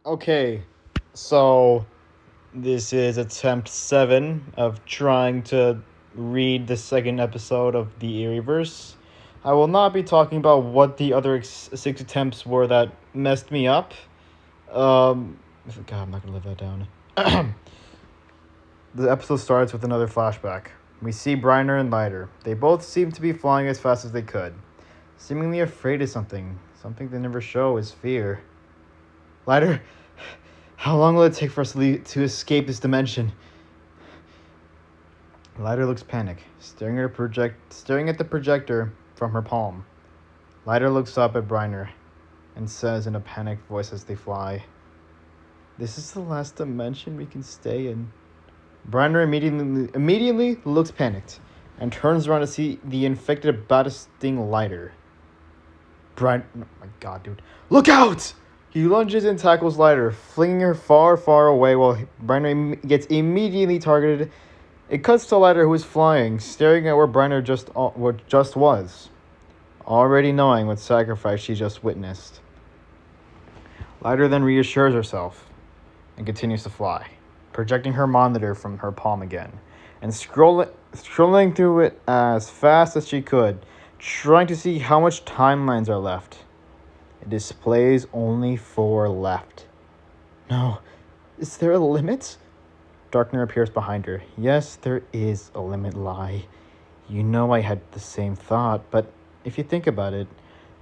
Okay, so this is attempt 7 of trying to read the second episode of the Erieverse. I will not be talking about what the other 6 attempts were that messed me up. Um, God, I'm not gonna live that down. The episode starts with another flashback. We see Briner and Lighter. They both seem to be flying as fast as they could, seemingly afraid of something. Something they never show is fear. Lighter, how long will it take for us to escape this dimension? Lighter looks panicked, staring at the projector from her palm. Lighter looks up at Briner and says in a panicked voice as they fly, "This is the last dimension we can stay in." Briner immediately looks panicked and turns around to see the infected about to sting Lighter. Oh my god, dude. Look out! He lunges and tackles Lighter, flinging her far, far away while Briner gets immediately targeted. It cuts to Lighter, who is flying, staring at where Briner just was, already knowing what sacrifice she just witnessed. Lighter then reassures herself and continues to fly, projecting her monitor from her palm again, and scrolling through it as fast as she could, trying to see how much timelines are left. It displays only 4 left. No, is there a limit? Darkner appears behind her. Yes, there is a limit, Lie. You know I had the same thought, but if you think about it,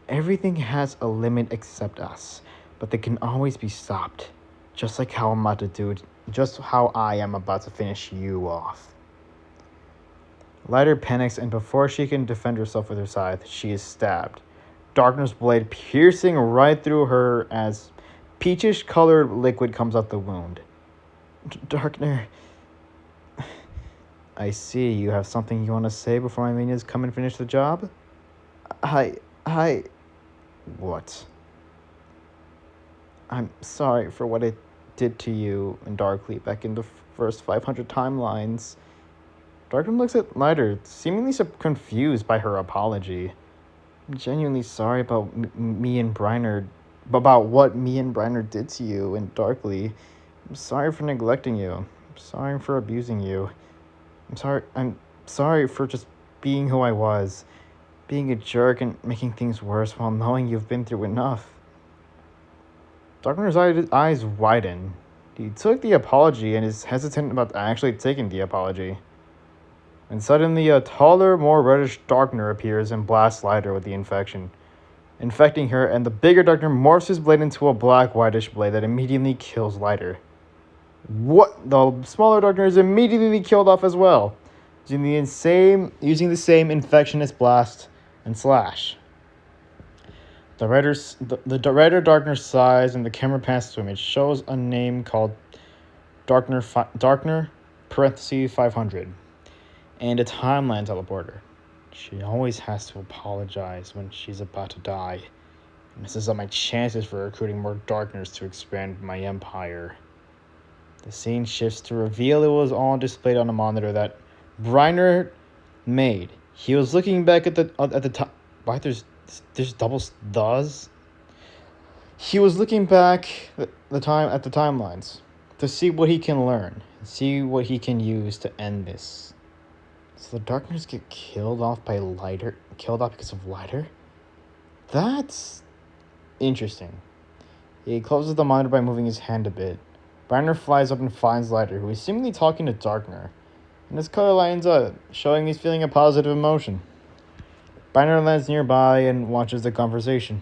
everything has a limit except us, but they can always be stopped. Just like how I'm about to do it, just how I am about to finish you off. Lighter panics, and before she can defend herself with her scythe, she is stabbed. Darkner's blade piercing right through her as peachish-colored liquid comes out the wound. Darkner, I see you have something you want to say before my minions come and finish the job? What? I'm sorry for what I did to you and Darkly back in the first 500 timelines. Darkner looks at Lighter, seemingly confused by her apology. I'm genuinely sorry about me and Briner, about what me and Briner did to you and Darkly. I'm sorry for neglecting you. I'm sorry for abusing you. I'm sorry for just being who I was, being a jerk and making things worse while knowing you've been through enough. Darkner's eyes widen. He took the apology and is hesitant about actually taking the apology. And suddenly a taller, more reddish Darkner appears and blasts Lighter with the infection, infecting her, and the bigger Darkner morphs his blade into a black, whitish blade that immediately kills Lighter. What? The smaller Darkner is immediately killed off as well, using the same infectionist blast and slash. The redder Darkner sighs, and the camera passes to him. It shows a name called Darkner parentheses 500. And a timeline teleporter. She always has to apologize when she's about to die. It messes up my chances for recruiting more Darkners to expand my empire. The scene shifts to reveal it was all displayed on a monitor that Briner made. He was looking back at the time. Why there's double does? He was looking back at the timelines to see what he can learn, see what he can use to end this. So the Darkners get killed off because of Lighter? That's interesting. He closes the monitor by moving his hand a bit. Briner flies up and finds Lighter, who is seemingly talking to Darkner, and his color lines up, showing he's feeling a positive emotion. Briner lands nearby and watches the conversation.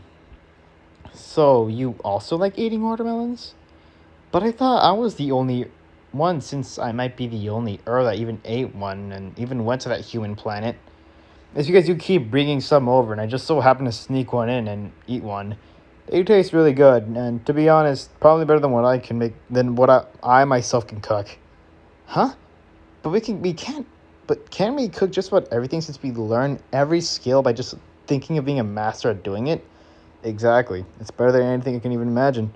So, you also like eating watermelons? But I thought I was the only one, since I might be the only that even ate one and even went to that human planet. It's because you keep bringing some over, and I just so happen to sneak one in and eat one. They taste really good, and to be honest, probably better than what I can make than what I myself can cook. Huh? But can we cook just about everything since we learn every skill by just thinking of being a master at doing it? Exactly. It's better than anything I can even imagine.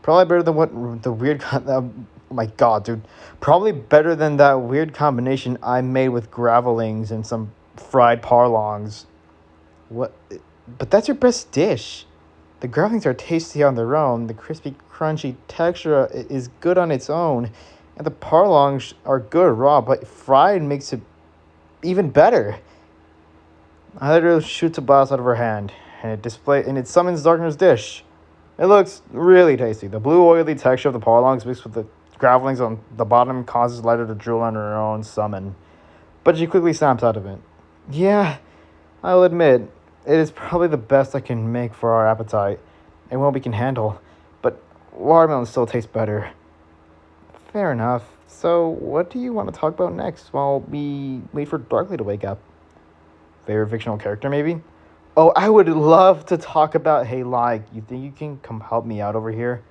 Probably better than what the weird. Oh my god, dude. Probably better than that weird combination I made with gravelings and some fried parlongs. What? But that's your best dish. The grapplings are tasty on their own, the crispy, crunchy texture is good on its own, and the parlongs are good raw, but fried makes it even better. Hyder shoots a blast out of her hand, and it summons Darkner's dish. It looks really tasty. The blue oily texture of the parlongs mixed with the gravelings on the bottom causes Lighter to drool on her own summon. But she quickly snaps out of it. Yeah, I'll admit, it is probably the best I can make for our appetite, and what we can handle. But watermelon still tastes better. Fair enough. So, what do you want to talk about next while we wait for Darkly to wake up? Favorite fictional character, maybe? Oh, I would love to talk about Hey Like. You think you can come help me out over here?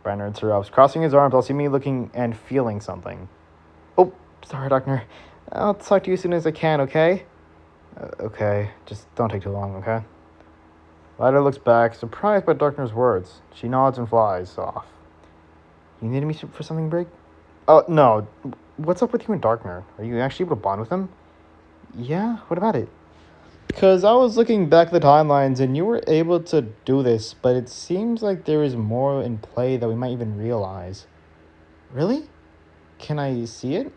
Brenner interrupts, crossing his arms while seeing me looking and feeling something. Oh, sorry, Doctor. I'll talk to you as soon as I can, okay? Okay, just don't take too long, okay? Lighter looks back, surprised by Darkner's words. She nods and flies off. You needed me for something, Brig? Oh, no. What's up with you and Darkner? Are you actually able to bond with him? Yeah? What about it? Because I was looking back at the timelines and you were able to do this, but it seems like there is more in play that we might even realize. Really? Can I see it?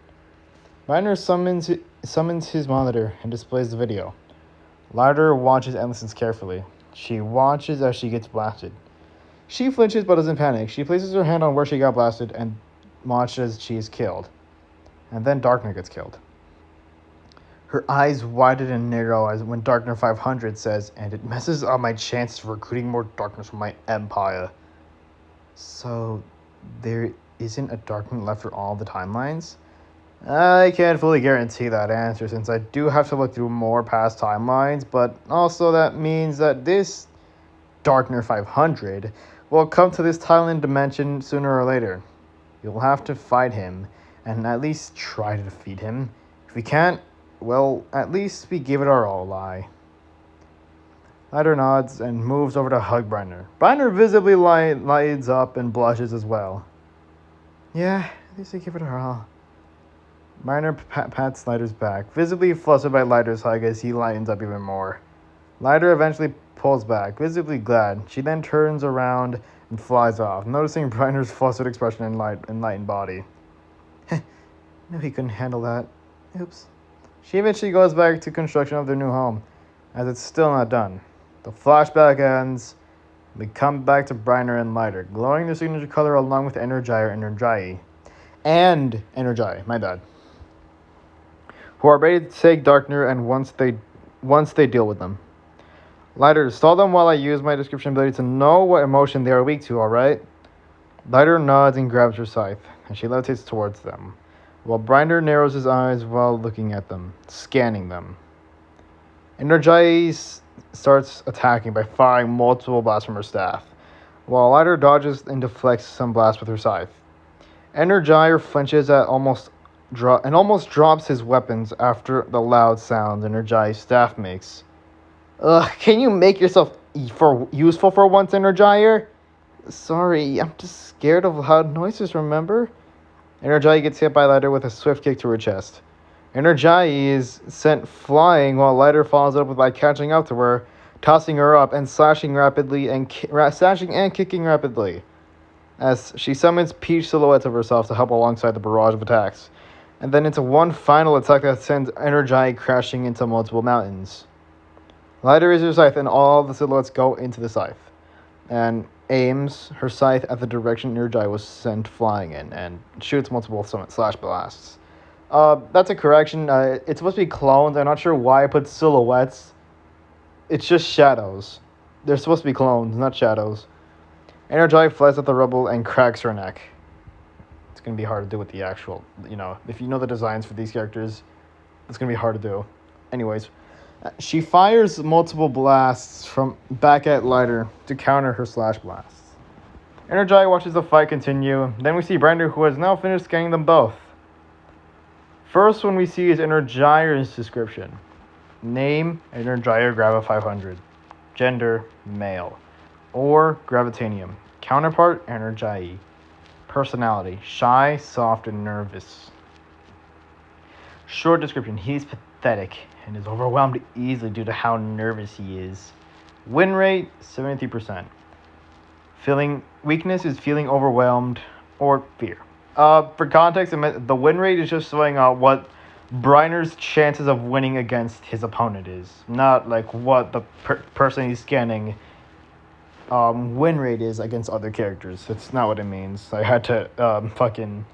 Miner summons his monitor and displays the video. Lighter watches and listens carefully. She watches as she gets blasted. She flinches but doesn't panic. She places her hand on where she got blasted and watches as she is killed. And then Darkner gets killed. Her eyes widen and narrow as when Darkner 500 says, and it messes up my chances of recruiting more Darkness for my empire. So, there isn't a Darkner left for all the timelines? I can't fully guarantee that answer since I do have to look through more past timelines, but also that means that this Darkner 500 will come to this timeline dimension sooner or later. You'll have to fight him and at least try to defeat him. If we can't, well, at least we give it our all, lie. Lighter nods and moves over to hug Brenner. Brenner visibly lights up and blushes as well. Yeah, at least we give it our all. Brenner pats Lighter's back, visibly flustered by Lighter's hug as he lightens up even more. Lighter eventually pulls back, visibly glad. She then turns around and flies off, noticing Brenner's flustered expression and lightened body. Knew he couldn't handle that. Oops. She eventually goes back to construction of their new home, as it's still not done. The flashback ends. We come back to Brenner and Lighter, glowing their signature color along with Energii, my bad. Who are ready to take Darkner and once they deal with them. Lighter, stall them while I use my description ability to know what emotion they are weak to, alright? Lighter nods and grabs her scythe, and she levitates towards them, while Brenner narrows his eyes while looking at them, scanning them. Energii starts attacking by firing multiple blasts from her staff, while Lighter dodges and deflects some blasts with her scythe. Energii flinches at almost drops his weapons after the loud sounds Energii's staff makes. Ugh, can you make yourself useful for once, Energier? Sorry, I'm just scared of loud noises, remember? Energii gets hit by Lighter with a swift kick to her chest. Energii is sent flying while Lighter follows up by catching up to her, tossing her up and slashing and kicking rapidly, as she summons peach silhouettes of herself to help alongside the barrage of attacks, and then into one final attack that sends Energii crashing into multiple mountains. Lighter raises her scythe and all the silhouettes go into the scythe, and aims her scythe at the direction Energii was sent flying in, and shoots multiple slash blasts. That's a correction. It's supposed to be clones. I'm not sure why I put silhouettes. It's just shadows. They're supposed to be clones, not shadows. Energii flies at the rubble and cracks her neck. It's going to be hard to do with the actual, if you know the designs for these characters, it's going to be hard to do. Anyways, she fires multiple blasts from back at Lighter to counter her slash blasts. Energii watches the fight continue. Then we see Brenner, who has now finished scanning them both. First one we see is Energii's description. Name, Energii Grava 500. Gender, male. Or Gravitanium. Counterpart, Energii. Personality, shy, soft, and nervous. Short description, he's pathetic and is overwhelmed easily due to how nervous he is. Win rate, 73%. Feeling weakness is feeling overwhelmed or fear. For context, the win rate is just showing what Briner's chances of winning against his opponent is, not like what the person he's scanning win rate is against other characters. It's not what it means. I had to fucking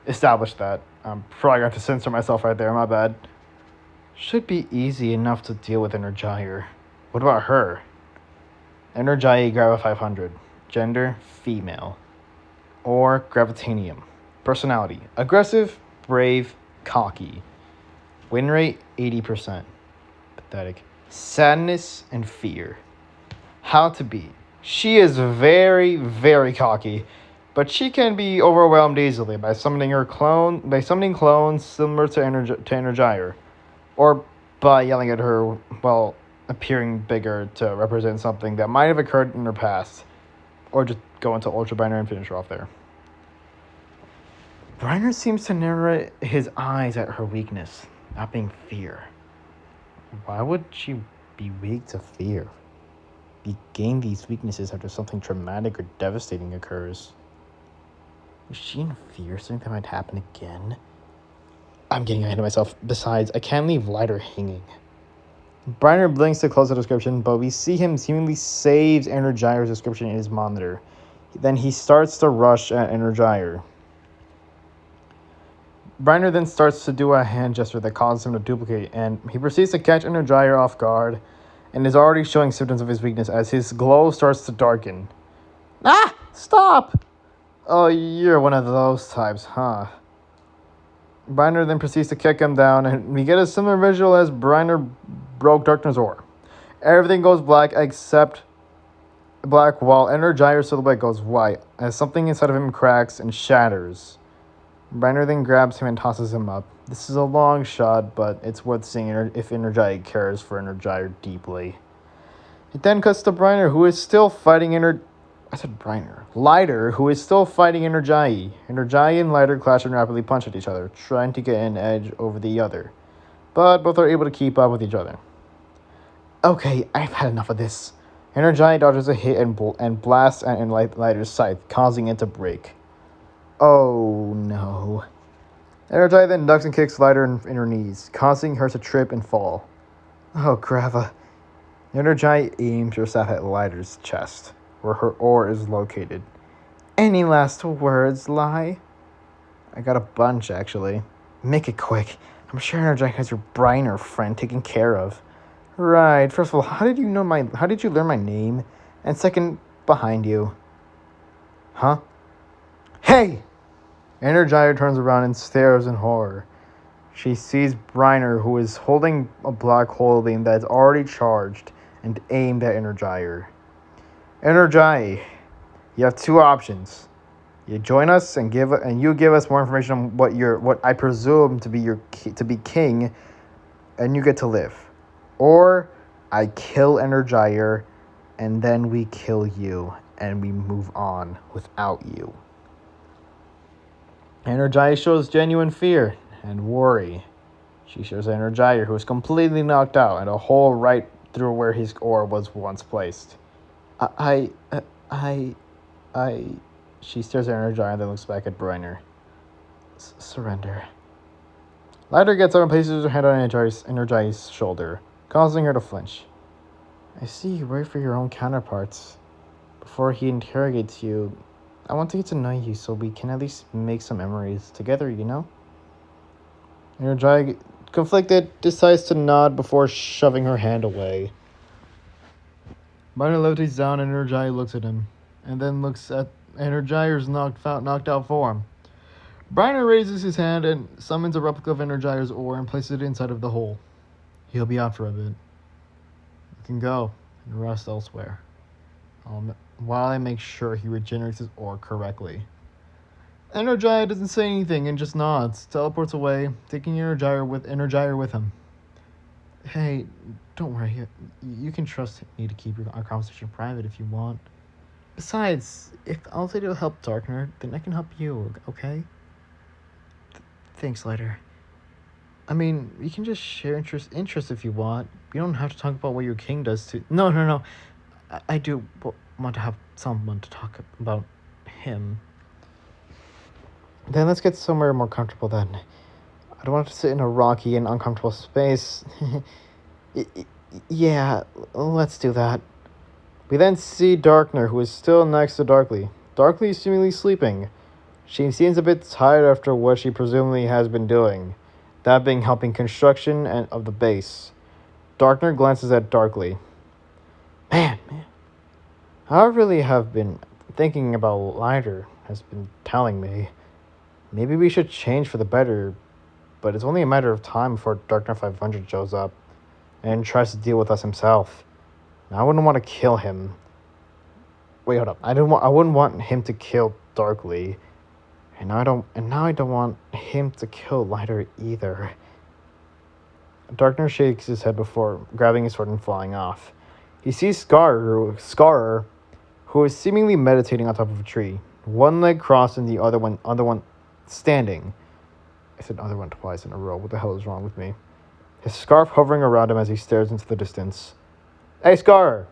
establish that. I'm probably going to censor myself right there. My bad. Should be easy enough to deal with Energier. What about her? Energii Grava 500. Gender, female. Or Gravitanium. Personality, aggressive, brave, cocky. Win rate, 80%. Pathetic. Sadness and fear. How to beat. She is very, very cocky, but she can be overwhelmed easily by summoning clones similar to Energier, or by yelling at her while appearing bigger to represent something that might have occurred in her past, or just go into Ultra Briner and finish her off there. Briner seems to narrow his eyes at her weakness, not being fear. Why would she be weak to fear? You gain these weaknesses after something traumatic or devastating occurs. Is she in fear something that might happen again? I'm getting ahead of myself. Besides, I can't leave Lighter hanging. Briner blinks to close the description, but we see him seemingly saves Energier's description in his monitor. Then he starts to rush at Energier. Briner then starts to do a hand gesture that causes him to duplicate, and he proceeds to catch Energier off guard, and is already showing symptoms of his weakness as his glow starts to darken. Ah! Stop! Oh, you're one of those types, huh? Briner then proceeds to kick him down, and we get a similar visual as Briner broke Darkness Ore. Everything goes black except black, while Energier's silhouette goes white, as something inside of him cracks and shatters. Briner then grabs him and tosses him up. This is a long shot, but it's worth seeing if Energier cares for Energier deeply. It then cuts to Briner, who is still fighting Lighter, who is still fighting Energier. Energier and Lighter clash and rapidly punch at each other, trying to get an edge over the other. But both are able to keep up with each other. Okay, I've had enough of this. Energier dodges a hit and blasts at Lighter's scythe, causing it to break. Oh no. Energier then ducks and kicks Lighter in her knees, causing her to trip and fall. Oh, Grava. Energier aims her staff at Lighter's chest, where her ore is located. Any last words, Lai? I got a bunch, actually. Make it quick. I'm sure Energier has your Briner friend taken care of. Right. First of all, how did you learn my name? And second, behind you. Huh? Hey! Energier turns around and stares in horror. She sees Briner, who is holding a black hole beam that's already charged and aimed at Energier. Energier, you have two options. You join us and you give us more information on what I presume to be king, and you get to live. Or I kill Energier, and then we kill you, and we move on without you. Energier shows genuine fear and worry. She shows Energier, who is completely knocked out, and a hole right through where his ore was once placed. She stares at Energier and then looks back at Briner. Surrender. Lighter gets up and places her hand on Energier's shoulder, causing her to flinch. I see you worry for your own counterparts. Before he interrogates you, I want to get to know you so we can at least make some memories together, you know? Energier, conflicted, decides to nod before shoving her hand away. Briner levitates down and Energier looks at him, and then looks at Energier's knocked out form. Briner raises his hand and summons a replica of Energier's ore and places it inside of the hole. He'll be out for a bit. You can go and rest elsewhere, while I make sure he regenerates his ore correctly. Energier doesn't say anything and just nods, teleports away, taking Energier with him. Hey, don't worry. You can trust me to keep our conversation private if you want. Besides, if I'll say to help Darkner, then I can help you, okay? Thanks, Lighter. I mean, we can just share interests if you want. We don't have to talk about what your king does to... No. I do want to have someone to talk about him. Then let's get somewhere more comfortable then. I don't want to sit in a rocky and uncomfortable space. Yeah, let's do that. We then see Darkner, who is still next to Darkly. Darkly is seemingly sleeping. She seems a bit tired after what she presumably has been doing, that being helping construction and of the base. Darkner glances at Darkly. Man. I really have been thinking about what Lighter has been telling me. Maybe we should change for the better, but it's only a matter of time before Darkner 500 shows up and tries to deal with us himself. Now, I wouldn't want to kill him. Wait, hold up. I wouldn't want him to kill Darkly. And now I don't want him to kill Lighter either. Darkner shakes his head before grabbing his sword and flying off. He sees Scarer, who is seemingly meditating on top of a tree, one leg crossed and the other one standing. I said other one twice in a row. What the hell is wrong with me? His scarf hovering around him as he stares into the distance. Hey, Scarer!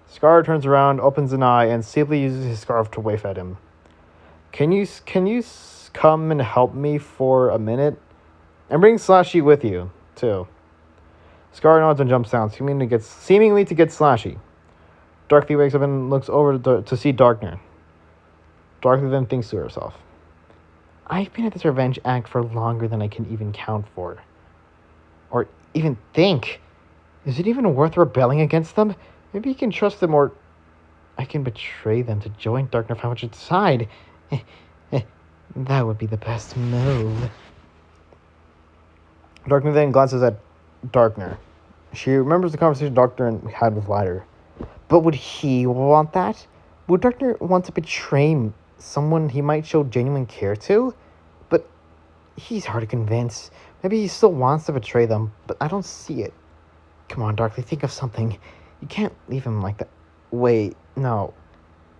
Scarer turns around, opens an eye, and simply uses his scarf to wave at him. Can you come and help me for a minute? And bring Slashy with you, too. Scarer nods and jumps down, seemingly to get Slashy. Darkly wakes up and looks over to see Darkner. Darkly then thinks to herself, I've been at this revenge act for longer than I can even count for. Or even think. Is it even worth rebelling against them? Maybe you can trust them, or I can betray them to join Darkner 500's side. That would be the best move. Darkner then glances at Darkner. She remembers the conversation Darkner had with Lighter. But would he want that? Would Darkner want to betray someone he might show genuine care to? But he's hard to convince. Maybe he still wants to betray them, but I don't see it. Come on, Darkly, think of something. You can't leave him like that. Wait, no.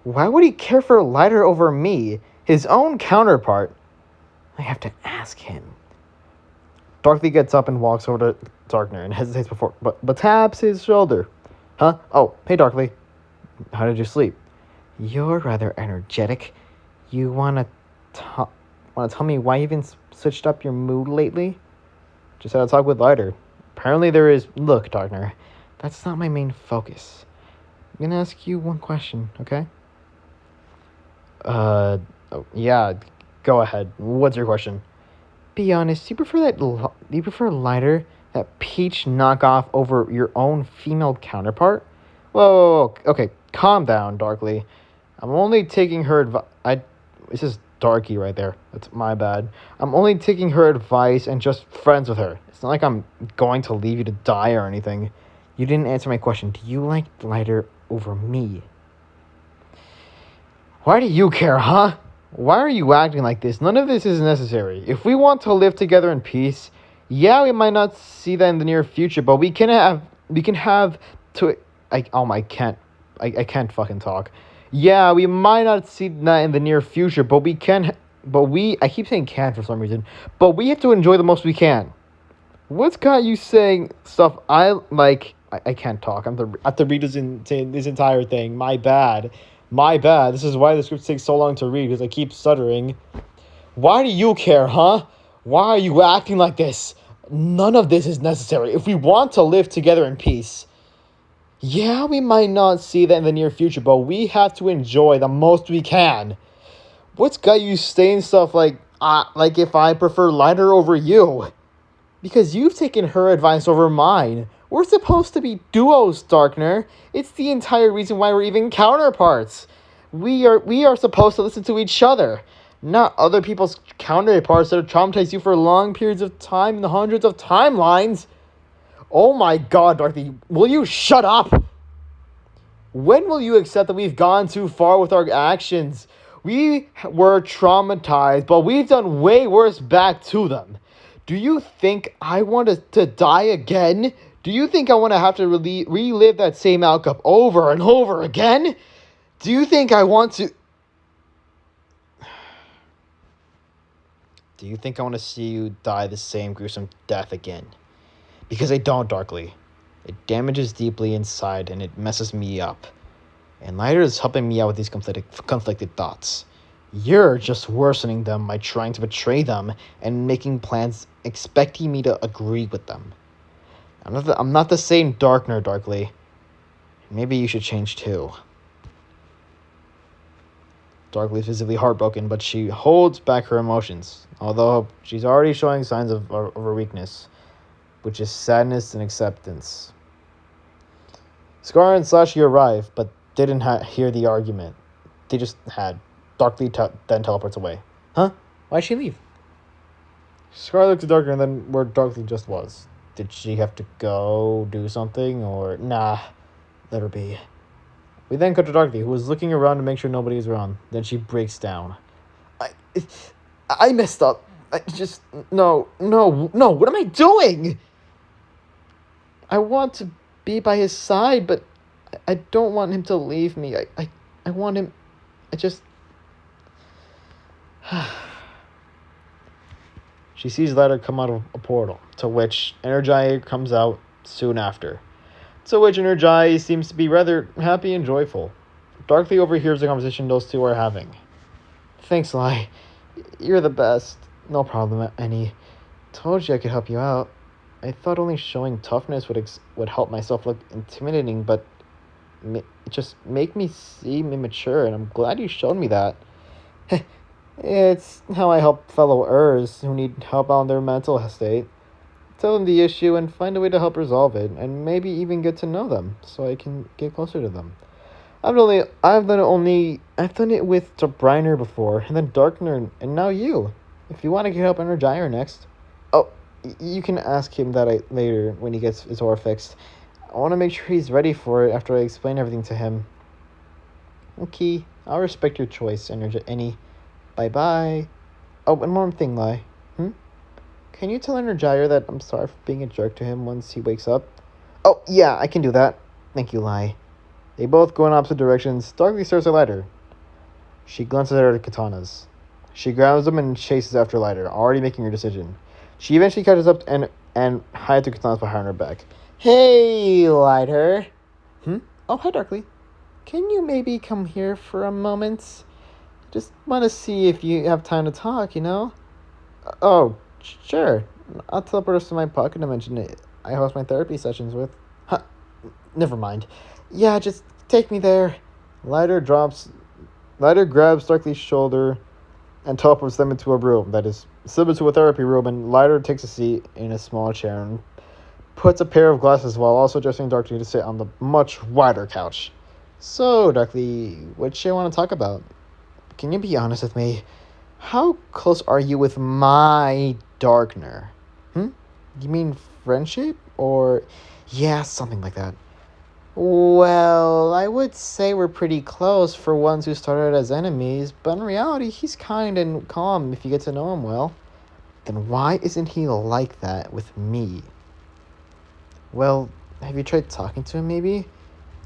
Why would he care for Lighter over me, his own counterpart? I have to ask him. Darkly gets up and walks over to Darkner and hesitates but taps his shoulder. Huh? Oh, hey, Darkly. How did you sleep? You're rather energetic. You wanna tell me why you even switched up your mood lately? Just had a talk with Lighter. Apparently there is... Look, Darkner, that's not my main focus. I'm gonna ask you one question, okay? Yeah, go ahead. What's your question? Be honest, do you prefer Lighter, that peach knockoff, over your own female counterpart? Whoa, okay, calm down, Darkly. I'm only taking her advice. This is Darky right there. That's my bad. I'm only taking her advice and just friends with her. It's not like I'm going to leave you to die or anything. You didn't answer my question. Do you like Lighter over me? Why do you care, huh? Why are you acting like this? None of this is necessary. If we want to live together in peace, yeah, we might not see that in the near future, but we can have to. I can't fucking talk. Yeah, we might not see that in the near future, but we can. I keep saying can for some reason, but we have to enjoy the most we can. What's got you saying stuff I like? I can't talk. I have to read this entire thing. My bad. This is why the script takes so long to read, because I keep stuttering. Why do you care, huh? Why are you acting like this? None of this is necessary. If we want to live together in peace, yeah, we might not see that in the near future, but we have to enjoy the most we can. What's got you saying stuff like if I prefer Lighter over you? Because you've taken her advice over mine. We're supposed to be duos, Darkner. It's the entire reason why we're even counterparts. We are supposed to listen to each other, not other people's counterparts that have traumatized you for long periods of time in the hundreds of timelines. Oh my god, Dorothy, will you shut up? When will you accept that we've gone too far with our actions? We were traumatized, but we've done way worse back to them. Do you think I want to die again? Do you think I want to have to relive that same outcome over and over again? Do you think I want to... Do you think I want to see you die the same gruesome death again? Because I don't, Darkly. It damages deeply inside and it messes me up. And Lighter is helping me out with these conflicted thoughts. You're just worsening them by trying to betray them and making plans expecting me to agree with them. I'm not the same Darkner, Darkly. Maybe you should change too. Darkly is visibly heartbroken, but she holds back her emotions, although she's already showing signs of her weakness, which is sadness and acceptance. Scar and Slashy arrive, but didn't hear the argument. They just had. Darkly then teleports away. Huh? Why'd she leave? Scar looked at Darkly and then where Darkly just was. Did she have to go do something, or nah, let her be. We then cut to Darkly, who was looking around to make sure nobody is around. Then she breaks down. I messed up. No, what am I doing? I want to be by his side, but I don't want him to leave me. I want him, She sees Ladder come out of a portal, to which Energize comes out soon after. To which Energize seems to be rather happy and joyful. Darkly overhears the conversation those two are having. Thanks, Lai. You're the best. No problem, Annie. Told you I could help you out. I thought only showing toughness would help myself look intimidating, but it just make me seem immature, and I'm glad you showed me that. It's how I help fellow Ers who need help on their mental state. Tell them the issue and find a way to help resolve it, and maybe even get to know them, so I can get closer to them. I've done it with Briner before, and then Darkner, and now you. If you want to get help Energizer next. Oh, you can ask him that later when he gets his aura fixed. I want to make sure he's ready for it after I explain everything to him. Okay, I'll respect your choice, Annie. Bye-bye. Oh, and one more thing, Lai. Can you tell Energizer that I'm sorry for being a jerk to him once he wakes up? Oh, yeah, I can do that. Thank you, Lai. They both go in opposite directions. Darkly stares at Lighter. She glances at her katanas. She grabs them and chases after Lighter, already making her decision. She eventually catches up and hides her katanas behind her back. Hey, Lighter. Oh, hi, Darkly. Can you maybe come here for a moment? Just want to see if you have time to talk, Oh, sure. I'll teleport us to my pocket dimension I host my therapy sessions with. Huh. Never mind. Yeah, just take me there. Lighter grabs Darkly's shoulder and teleports them into a room that is similar to a therapy room, and Lighter takes a seat in a small chair and puts a pair of glasses while also adjusting Darkly to sit on the much wider couch. So, Darkly, what you want to talk about? Can you be honest with me? How close are you with my Darkner? You mean friendship? Or, yeah, something like that. Well, I would say we're pretty close for ones who started as enemies, but in reality, he's kind and calm if you get to know him well. Then why isn't he like that with me? Well, have you tried talking to him, maybe?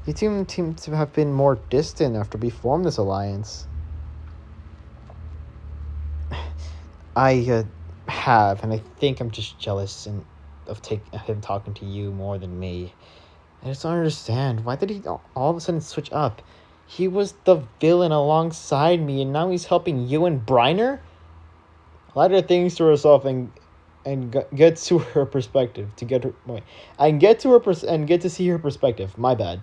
You two seem to have been more distant after we formed this alliance. I have, and I think I'm just jealous of him talking to you more than me. I just don't understand. Why did he all of a sudden switch up? He was the villain alongside me, and now he's helping you and Briner? Lighter thinks to herself and gets to her perspective get to see her perspective. My bad.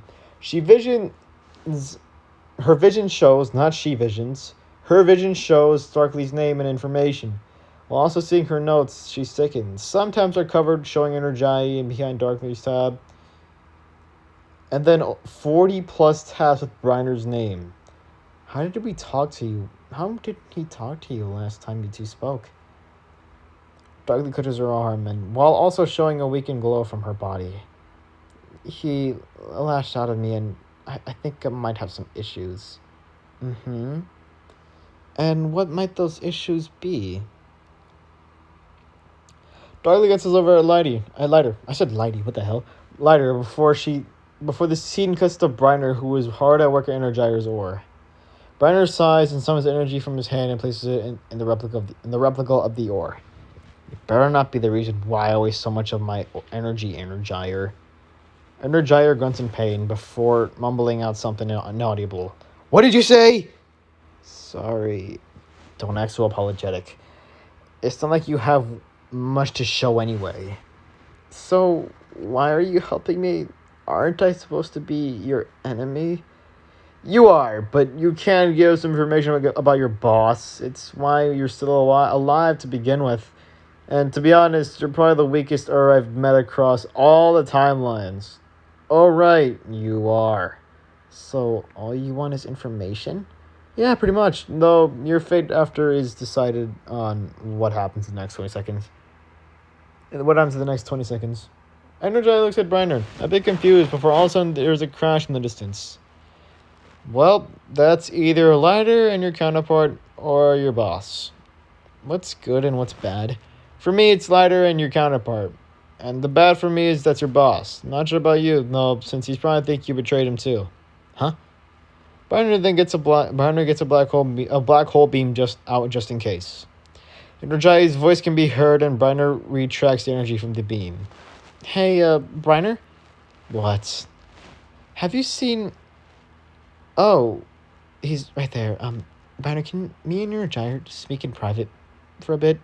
Her vision shows, not she visions. Her vision shows Darkly's name and information. While also seeing her notes, she sickens. Sometimes are covered, showing Energize and behind Darkly's tab. And then 40 plus tabs with Briner's name. How did he talk to you last time you two spoke? Darkly clutches her arm, and while also showing a weakened glow from her body. He lashed out at me, and I think I might have some issues. And what might those issues be? Darkly gets us over at Lighter. I said Lighty, what the hell? Lighter, before the scene cuts to Briner, who is hard at work at Energizer's ore. Briner sighs and summons energy from his hand and places it in the replica of the ore. It better not be the reason why I waste so much of my energy, Energizer. Energizer grunts in pain before mumbling out something inaudible. What did you say? Sorry. Don't act so apologetic. It's not like you have much to show anyway. So, why are you helping me? Aren't I supposed to be your enemy? You are, but you can give us information about your boss. It's why you're still alive to begin with. And to be honest, you're probably the weakest I've met across all the timelines. Oh, right, you are. So, all you want is information? Yeah, pretty much. Though, your fate after is decided on what happens in the next 20 seconds. What happens in the next 20 seconds? Energizer looks at Briner, a bit confused, before all of a sudden there's a crash in the distance. Well, that's either Lighter and your counterpart, or your boss. What's good and what's bad? For me, it's Lighter and your counterpart. And the bad for me is that's your boss. Not sure about you, no, since he's probably think you betrayed him too. Huh? Briner then gets a black hole beam just in case. Energized's voice can be heard, and Briner retracts the energy from the beam. Hey, Briner? What? Have you seen... Oh, he's right there. Briner, can me and Energizer just speak in private for a bit?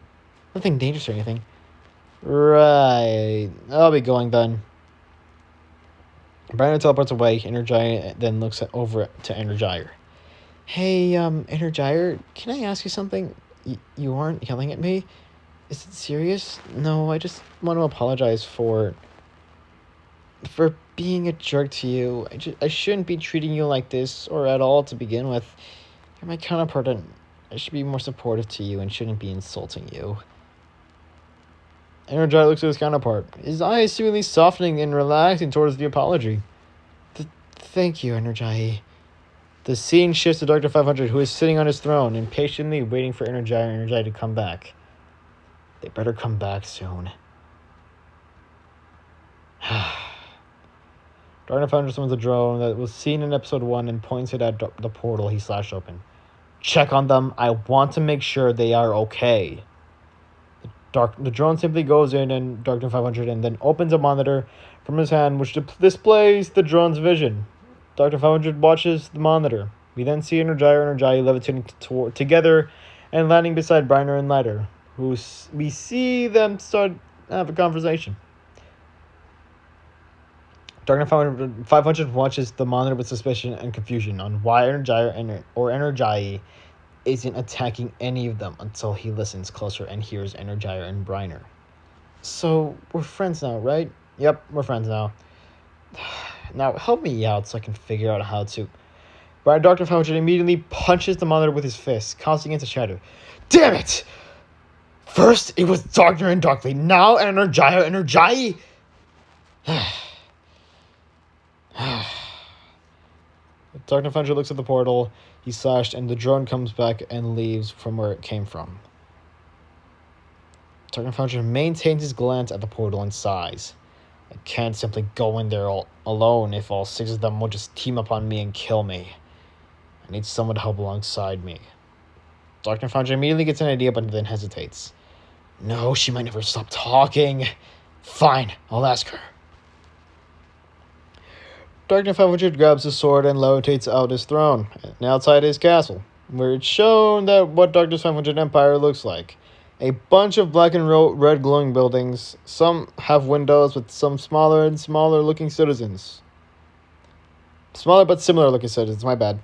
Nothing dangerous or anything. Right. I'll be going then. Briner teleports away. Energizer then looks over to Energizer. Hey, Energizer, can I ask you something? You aren't yelling at me? Is it serious? No, I just want to apologize for being a jerk to you. I shouldn't be treating you like this, or at all to begin with. You're my counterpart, and I should be more supportive to you and shouldn't be insulting you. Energizer looks at his counterpart, his eyes seemingly softening and relaxing towards the apology. Thank you, Energizer. The scene shifts to Dr. 500, who is sitting on his throne, impatiently waiting for Energizer to come back. They better come back soon. Dr. 500 summons a drone that was seen in episode 1 and points it at the portal he slashed open. Check on them. I want to make sure they are okay. The drone simply goes in and Dr. 500 and then opens a monitor from his hand which displays the drone's vision. Dr. 500 watches the monitor. We then see Energizer and Energizer levitating together and landing beside Briner and Lighter, who we see them start to have a conversation. Dr. 500 watches the monitor with suspicion and confusion on why Energizer isn't attacking any of them until he listens closer and hears Energizer and Briner. So, we're friends now, right? Yep, we're friends now. Now, help me out so I can figure out how to... Dr. 500 immediately punches the monitor with his fist, causing it to shatter. Damn it! First, it was darker and darkly. Now, Energizer... Dr. 500 looks at the portal he slashed, and the drone comes back and leaves from where it came from. Dr. 500 maintains his glance at the portal and sighs. I can't simply go in there alone if all 6 of them will just team up on me and kill me. I need someone to help alongside me. Dr. 500 immediately gets an idea but then hesitates. No, she might never stop talking. Fine, I'll ask her. Dr. 500 grabs his sword and levitates out his throne and outside his castle, where it's shown that what Dr. 500 Empire looks like. A bunch of black and red glowing buildings. Some have windows with some smaller and smaller looking citizens. Smaller but similar looking citizens, my bad.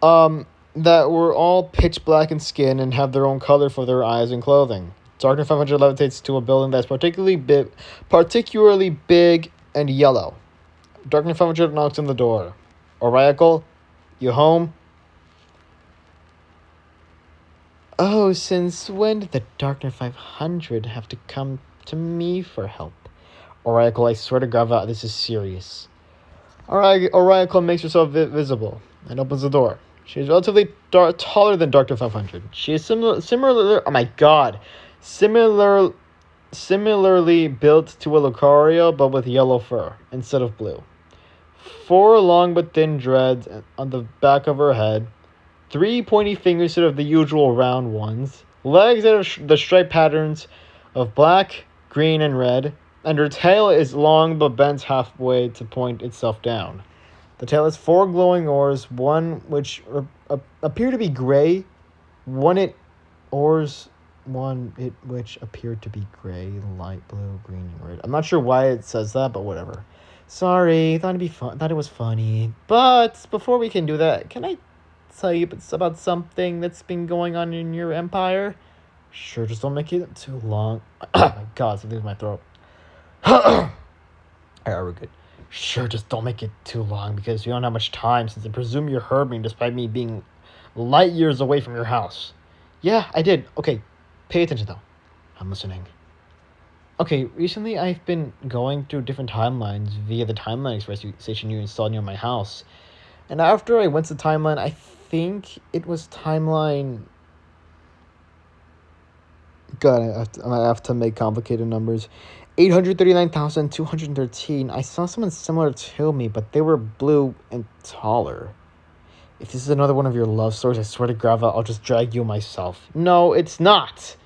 That were all pitch black in skin and have their own color for their eyes and clothing. Dr. 500 levitates to a building that's particularly big and yellow. Dr. 500 knocks on the door. Oracle, you home? Oh, since when did the Darkner 500 have to come to me for help? Oracle, I swear to God, this is serious. Oracle makes herself visible and opens the door. She is relatively taller than Dr. 500. She is similarly built to a Lucario, but with yellow fur instead of blue. 4 long but thin dreads on the back of her head. 3 pointy fingers instead of the usual round ones. Legs that are the striped patterns of black, green, and red. and her tail is long but bends halfway to point itself down. The tail has four glowing oars, one which appear to be gray, one it oars, one it which appeared to be gray, light blue, green, and red. I'm not sure why it says that, but whatever. Sorry, thought it'd be fun. Thought it was funny. But before we can do that, can I tell you about something that's been going on in your empire? Sure, just don't make it too long. Oh my God, something's in my throat. Alright, we're good. Sure, just don't make it too long because we don't have much time since I presume you heard me despite me being light years away from your house. Yeah, I did. Okay, pay attention though. I'm listening. Okay, recently I've been going through different timelines via the timeline express station you installed near my house. And after I went to timeline, I think it was timeline... God, I have to make complicated numbers. 839,213. I saw someone similar to me, but they were blue and taller. If this is another one of your love stories, I swear to God, I'll just drag you myself. No, it's not.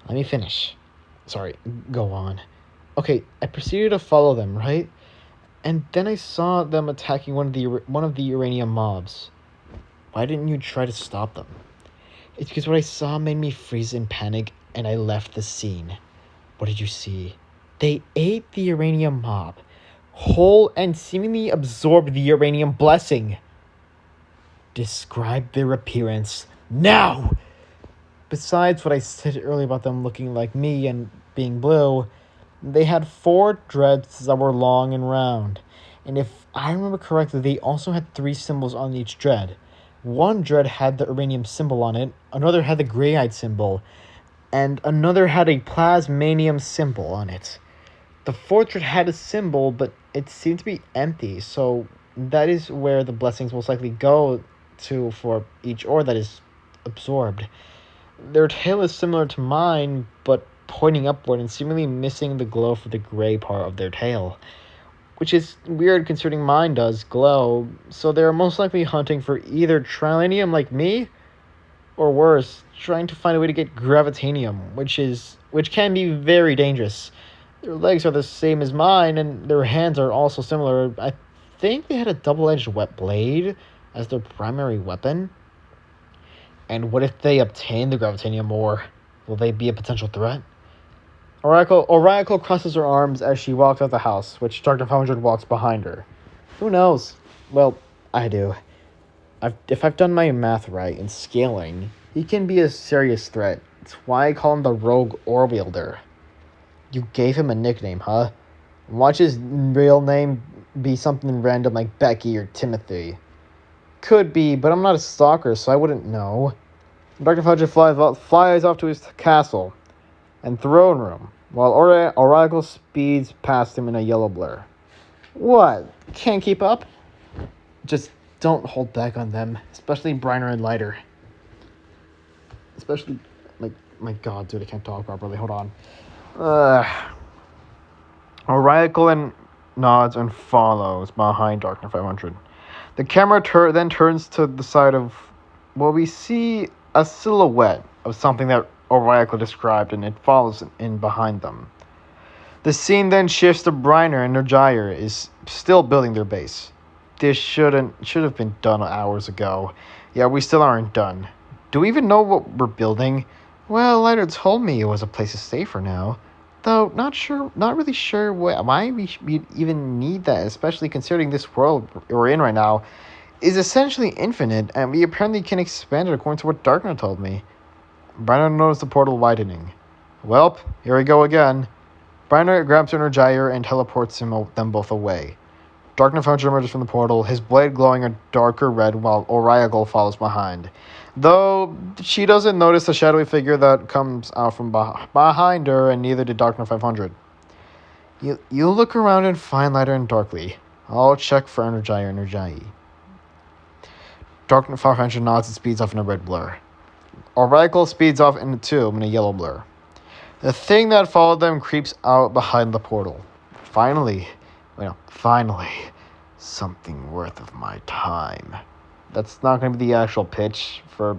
Let me finish. Sorry, go on. Okay, I proceeded to follow them, right? And then I saw them attacking one of the uranium mobs. Why didn't you try to stop them? It's because what I saw made me freeze in panic, and I left the scene. What did you see? They ate the uranium mob, whole and seemingly absorbed the uranium blessing. Describe their appearance now! Besides what I said earlier about them looking like me and being blue, they had 4 dreads that were long and round. And if I remember correctly, they also had 3 symbols on each dread. One dread had the uranium symbol on it, another had the grayite symbol, and another had a plasmanium symbol on it. The 4th dread had a symbol, but it seemed to be empty, so that is where the blessings most likely go to for each ore that is absorbed. Their tail is similar to mine, but pointing upward and seemingly missing the glow for the gray part of their tail. Which is weird considering mine does glow, so they're most likely hunting for either trilanium like me, or worse, trying to find a way to get gravitanium, which can be very dangerous. Their legs are the same as mine, and their hands are also similar. I think they had a double-edged wet blade as their primary weapon. And what if they obtain the gravitanium ore? Will they be a potential threat? Oracle crosses her arms as she walks out the house, which Dr. 500 walks behind her. Who knows? Well, I do. If I've done my math right in scaling, he can be a serious threat. It's why I call him the Rogue Ore Wielder. You gave him a nickname, huh? Watch his real name be something random like Becky or Timothy. Could be, but I'm not a stalker, so I wouldn't know. Dr. Fudge flies off to his castle and throne room, while Oracle speeds past him in a yellow blur. What? Can't keep up? Just don't hold back on them, especially Briner and Lighter. Especially, my God, dude, I can't talk properly. Hold on. Oracle and nods and follows behind Darkner 500. The camera then turns to the side of, well, we see a silhouette of something that Oracle described, and it follows in behind them. The scene then shifts to Briner and Nerjayer is still building their base. This should have been done hours ago. Yeah, we still aren't done. Do we even know what we're building? Well, Lighter told me it was a place to stay for now. Though, not really sure why we even need that, especially considering this world we're in right now is essentially infinite, and we apparently can expand it according to what Darkner told me. Briner noticed the portal widening. Welp, here we go again. Briner grabs Energizer and teleports them both away. Darkner Founder emerges from the portal, his blade glowing a darker red while Oracle follows behind. Though she doesn't notice the shadowy figure that comes out from behind her, and neither did Darkner 500. You look around and find Lighter and Darkly. I'll check for Energizer. Darkner 500 nods and speeds off in a red blur. Oracle speeds off in a tube in a yellow blur. The thing that followed them creeps out behind the portal. Finally, something worth of my time. That's not going to be the actual pitch for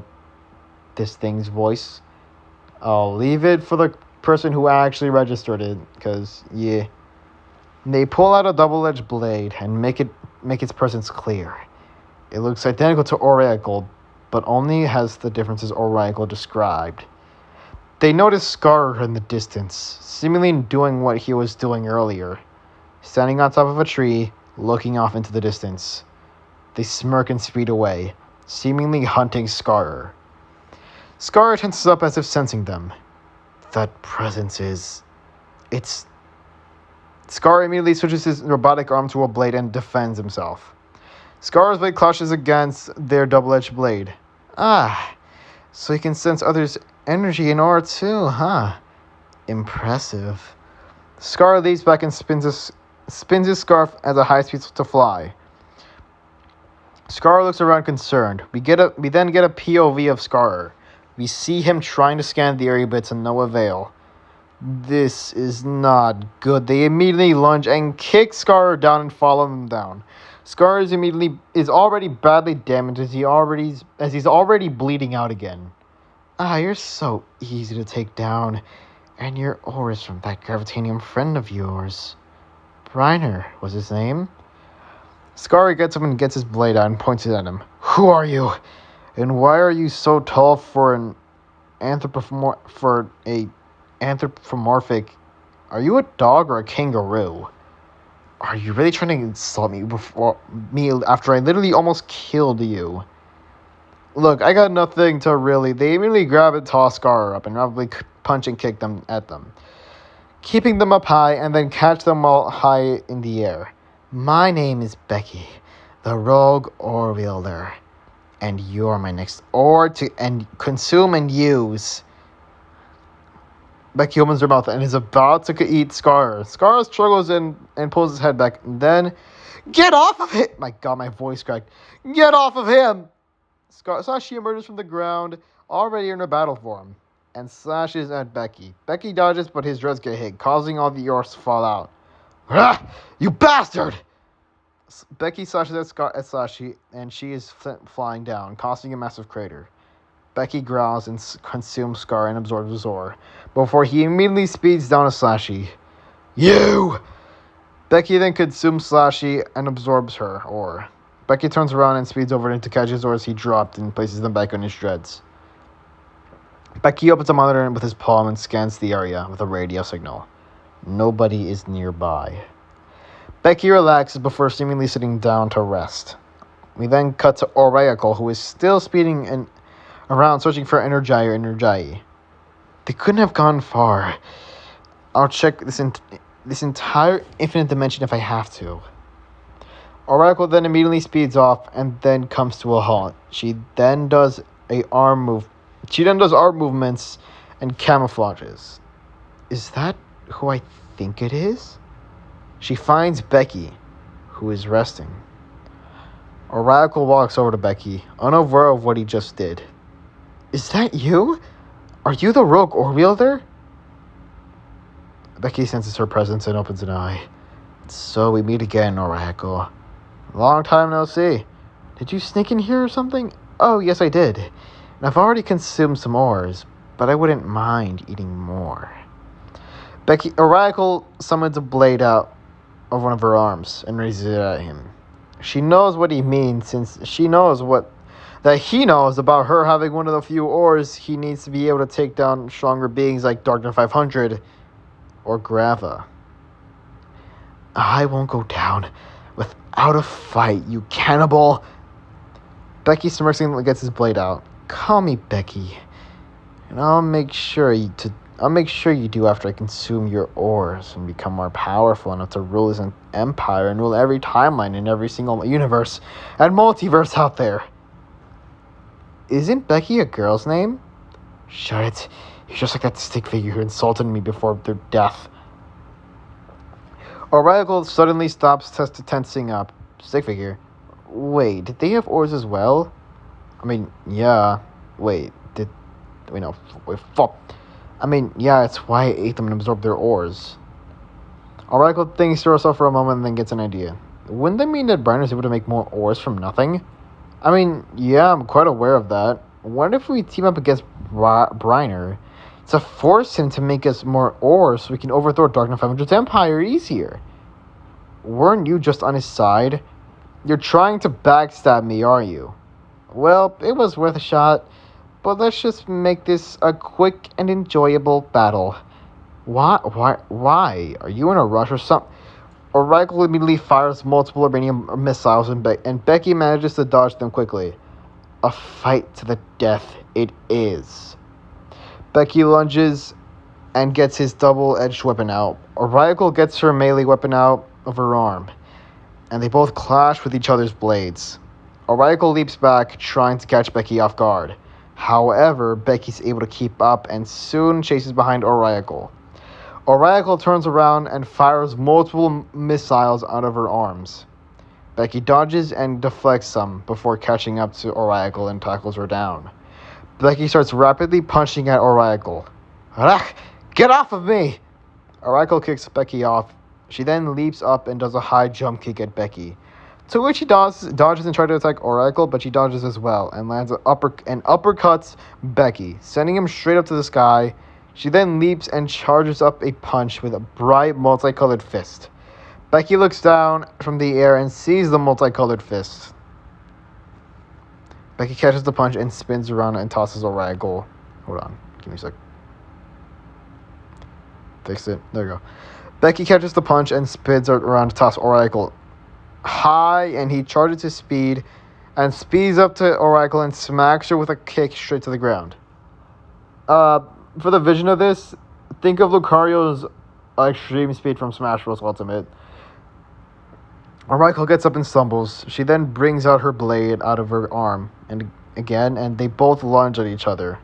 this thing's voice. I'll leave it for the person who actually registered it, because, yeah, They pull out a double-edged blade and make its presence clear. It looks identical to Oracle, but only has the differences Oracle described. They notice Scar in the distance, seemingly doing what he was doing earlier, standing on top of a tree, looking off into the distance. They smirk and speed away, seemingly hunting Scar. Scar tenses up as if sensing them. That presence is... It's... Scar immediately switches his robotic arm to a blade and defends himself. Scar's blade clashes against their double-edged blade. Ah, so he can sense others' energy and aura too, huh? Impressive. Scar leaps back and spins his scarf at a high speed to fly. Scar looks around concerned. We then get a POV of Scar. We see him trying to scan the area but to no avail. This is not good. They immediately lunge and kick Scar down and follow him down. Scar is already badly damaged as he's already bleeding out again. Ah, you're so easy to take down. And your aura is from that gravitanium friend of yours. Reiner was his name. Scar gets up and gets his blade out and points it at him. Who are you? And why are you so tall for an anthropomorphic? Are you a dog or a kangaroo? Are you really trying to insult me after I literally almost killed you? Look, I got nothing to really... They immediately grab and toss Scar up and rapidly punch and kick them at them, keeping them up high and then catch them while high in the air. My name is Becky, the rogue ore wielder, and you're my next ore to consume and use. Becky opens her mouth and is about to eat Scar. Scar struggles and pulls his head back. And then, get off of it! My God, my voice cracked. Get off of him! Sashi emerges from the ground, already in a battle form, and slashes at Becky. Becky dodges, but his dreads get hit, causing all the ores to fall out. Ah, you bastard! Becky slashes at Sashi, and she is flying down, causing a massive crater. Becky growls and consumes Scar and absorbs his ore, before he immediately speeds down at Slashy. You! Becky then consumes Slashy and absorbs her ore. Becky turns around and speeds over to catch his ores he dropped and places them back on his dreads. Becky opens a monitor with his palm and scans the area with a radio signal. Nobody is nearby. Becky relaxes before seemingly sitting down to rest. We then cut to Oracle, who is still speeding around searching for Energy or Energy. They couldn't have gone far. I'll check this entire infinite dimension if I have to. Oracle then immediately speeds off and then comes to a halt. She then does arm movements and camouflages. Is that who I think it is? She finds Becky, who is resting. Oracle walks over to Becky, unaware of what he just did. Is that you? Are you the rogue ore wielder? Becky senses her presence and opens an eye. So we meet again, Oracle. Long time no see. Did you sneak in here or something? Oh, yes I did. And I've already consumed some ores, but I wouldn't mind eating more. Oracle summons a blade out of one of her arms and raises it at him. She knows what he means since she knows that he knows about her having one of the few ores he needs to be able to take down stronger beings like Darkner 500 or Grava. I won't go down without a fight, you cannibal. Becky smirks and gets his blade out. Call me Becky, and I'll make sure you do after I consume your ores and become more powerful enough to rule this empire and rule every timeline in every single universe and multiverse out there. Isn't Becky a girl's name? Shut it. You're just like that stick figure who insulted me before their death. Oracle suddenly stops tensing up. Stick figure? Wait, did they have ores as well? I mean, yeah. Fuck. I mean, yeah, it's why I ate them and absorbed their ores. Oracle thinks to herself for a moment and then gets an idea. Wouldn't that mean that Brian is able to make more ores from nothing? I mean, yeah, I'm quite aware of that. What if we team up against Briner to force him to make us more ores so we can overthrow Darkness 500's empire easier? weren't you just on his side? You're trying to backstab me, are you? Well, it was worth a shot, but let's just make this a quick and enjoyable battle. Why? Are you in a rush or something? Oracle immediately fires multiple uranium missiles, and Becky manages to dodge them quickly. A fight to the death it is. Becky lunges and gets his double-edged weapon out. Oracle gets her melee weapon out of her arm, and they both clash with each other's blades. Oracle leaps back, trying to catch Becky off guard. However, Becky's able to keep up and soon chases behind Oracle. Oracle turns around and fires multiple missiles out of her arms. Becky dodges and deflects some before catching up to Oracle and tackles her down. Becky starts rapidly punching at Oracle. Get off of me! Oracle kicks Becky off. She then leaps up and does a high jump kick at Becky, to which she dodges and tries to attack Oracle, but she dodges as well and lands and uppercuts Becky, sending him straight up to the sky. She then leaps and charges up a punch with a bright multicolored fist. Becky looks down from the air and sees the multicolored fist. Becky catches the punch and spins around and tosses Oracle. Hold on, give me a sec. Fix it. There you go. Becky catches the punch and spins around to toss Oracle high, and he charges his speed and speeds up to Oracle and smacks her with a kick straight to the ground. For the vision of this, think of Lucario's extreme speed from Smash Bros. Ultimate. Oracle gets up and stumbles. She then brings out her blade out of her arm, and they both lunge at each other.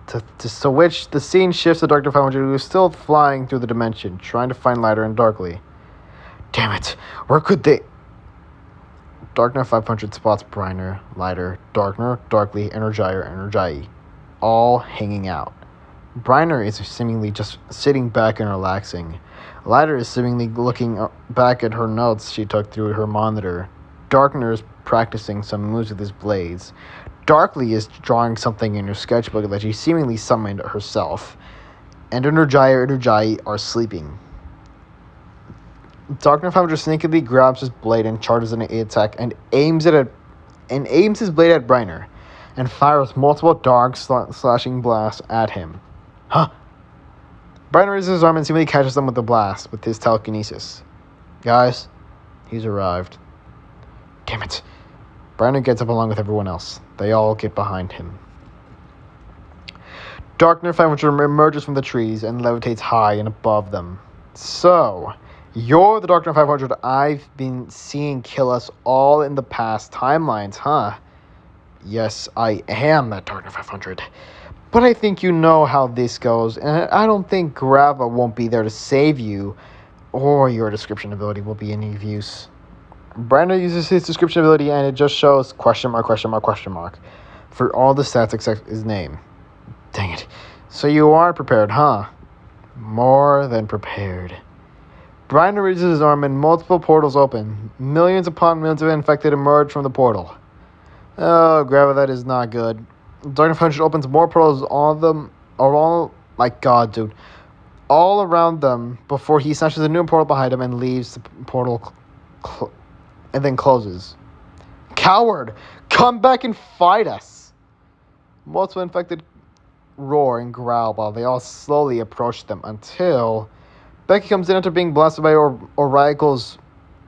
To which the scene shifts to Dr. 500, who is still flying through the dimension, trying to find Lighter and Darkly. Damn it, where could they... Darkner 500 spots Briner, Lighter, Darkner, Darkly, Energii, all hanging out. Briner is seemingly just sitting back and relaxing. Lighter is seemingly looking back at her notes she took through her monitor. Darkner is practicing some moves with his blades. Darkly is drawing something in her sketchbook that she seemingly summoned herself. And Energii are sleeping. Darkner 500 sneakily grabs his blade and charges an attack and aims his blade at Briner and fires multiple dark slashing blasts at him. Huh? Briner raises his arm and seemingly catches them with a blast with his telekinesis. Guys, he's arrived. Damn it. Briner gets up along with everyone else. They all get behind him. Darkner 500 emerges from the trees and levitates high and above them. So, you're the Darkner 500 I've been seeing kill us all in the past timelines, huh? Yes, I am that Darkner 500. But I think you know how this goes, and I don't think Grava won't be there to save you, or your description ability will be any use. Brandon uses his description ability, and it just shows question mark for all the stats except his name. Dang it. So you are prepared, huh? More than prepared. Brandon raises his arm, and multiple portals open. Millions upon millions of infected emerge from the portal. Oh, Grava, that is not good. Darkner 500 opens more portals, all around them before he snatches a new portal behind him and leaves the portal and then closes. Coward! Come back and fight us! Multiple infected roar and growl while they all slowly approach them until Becky comes in after being blasted by Oracle's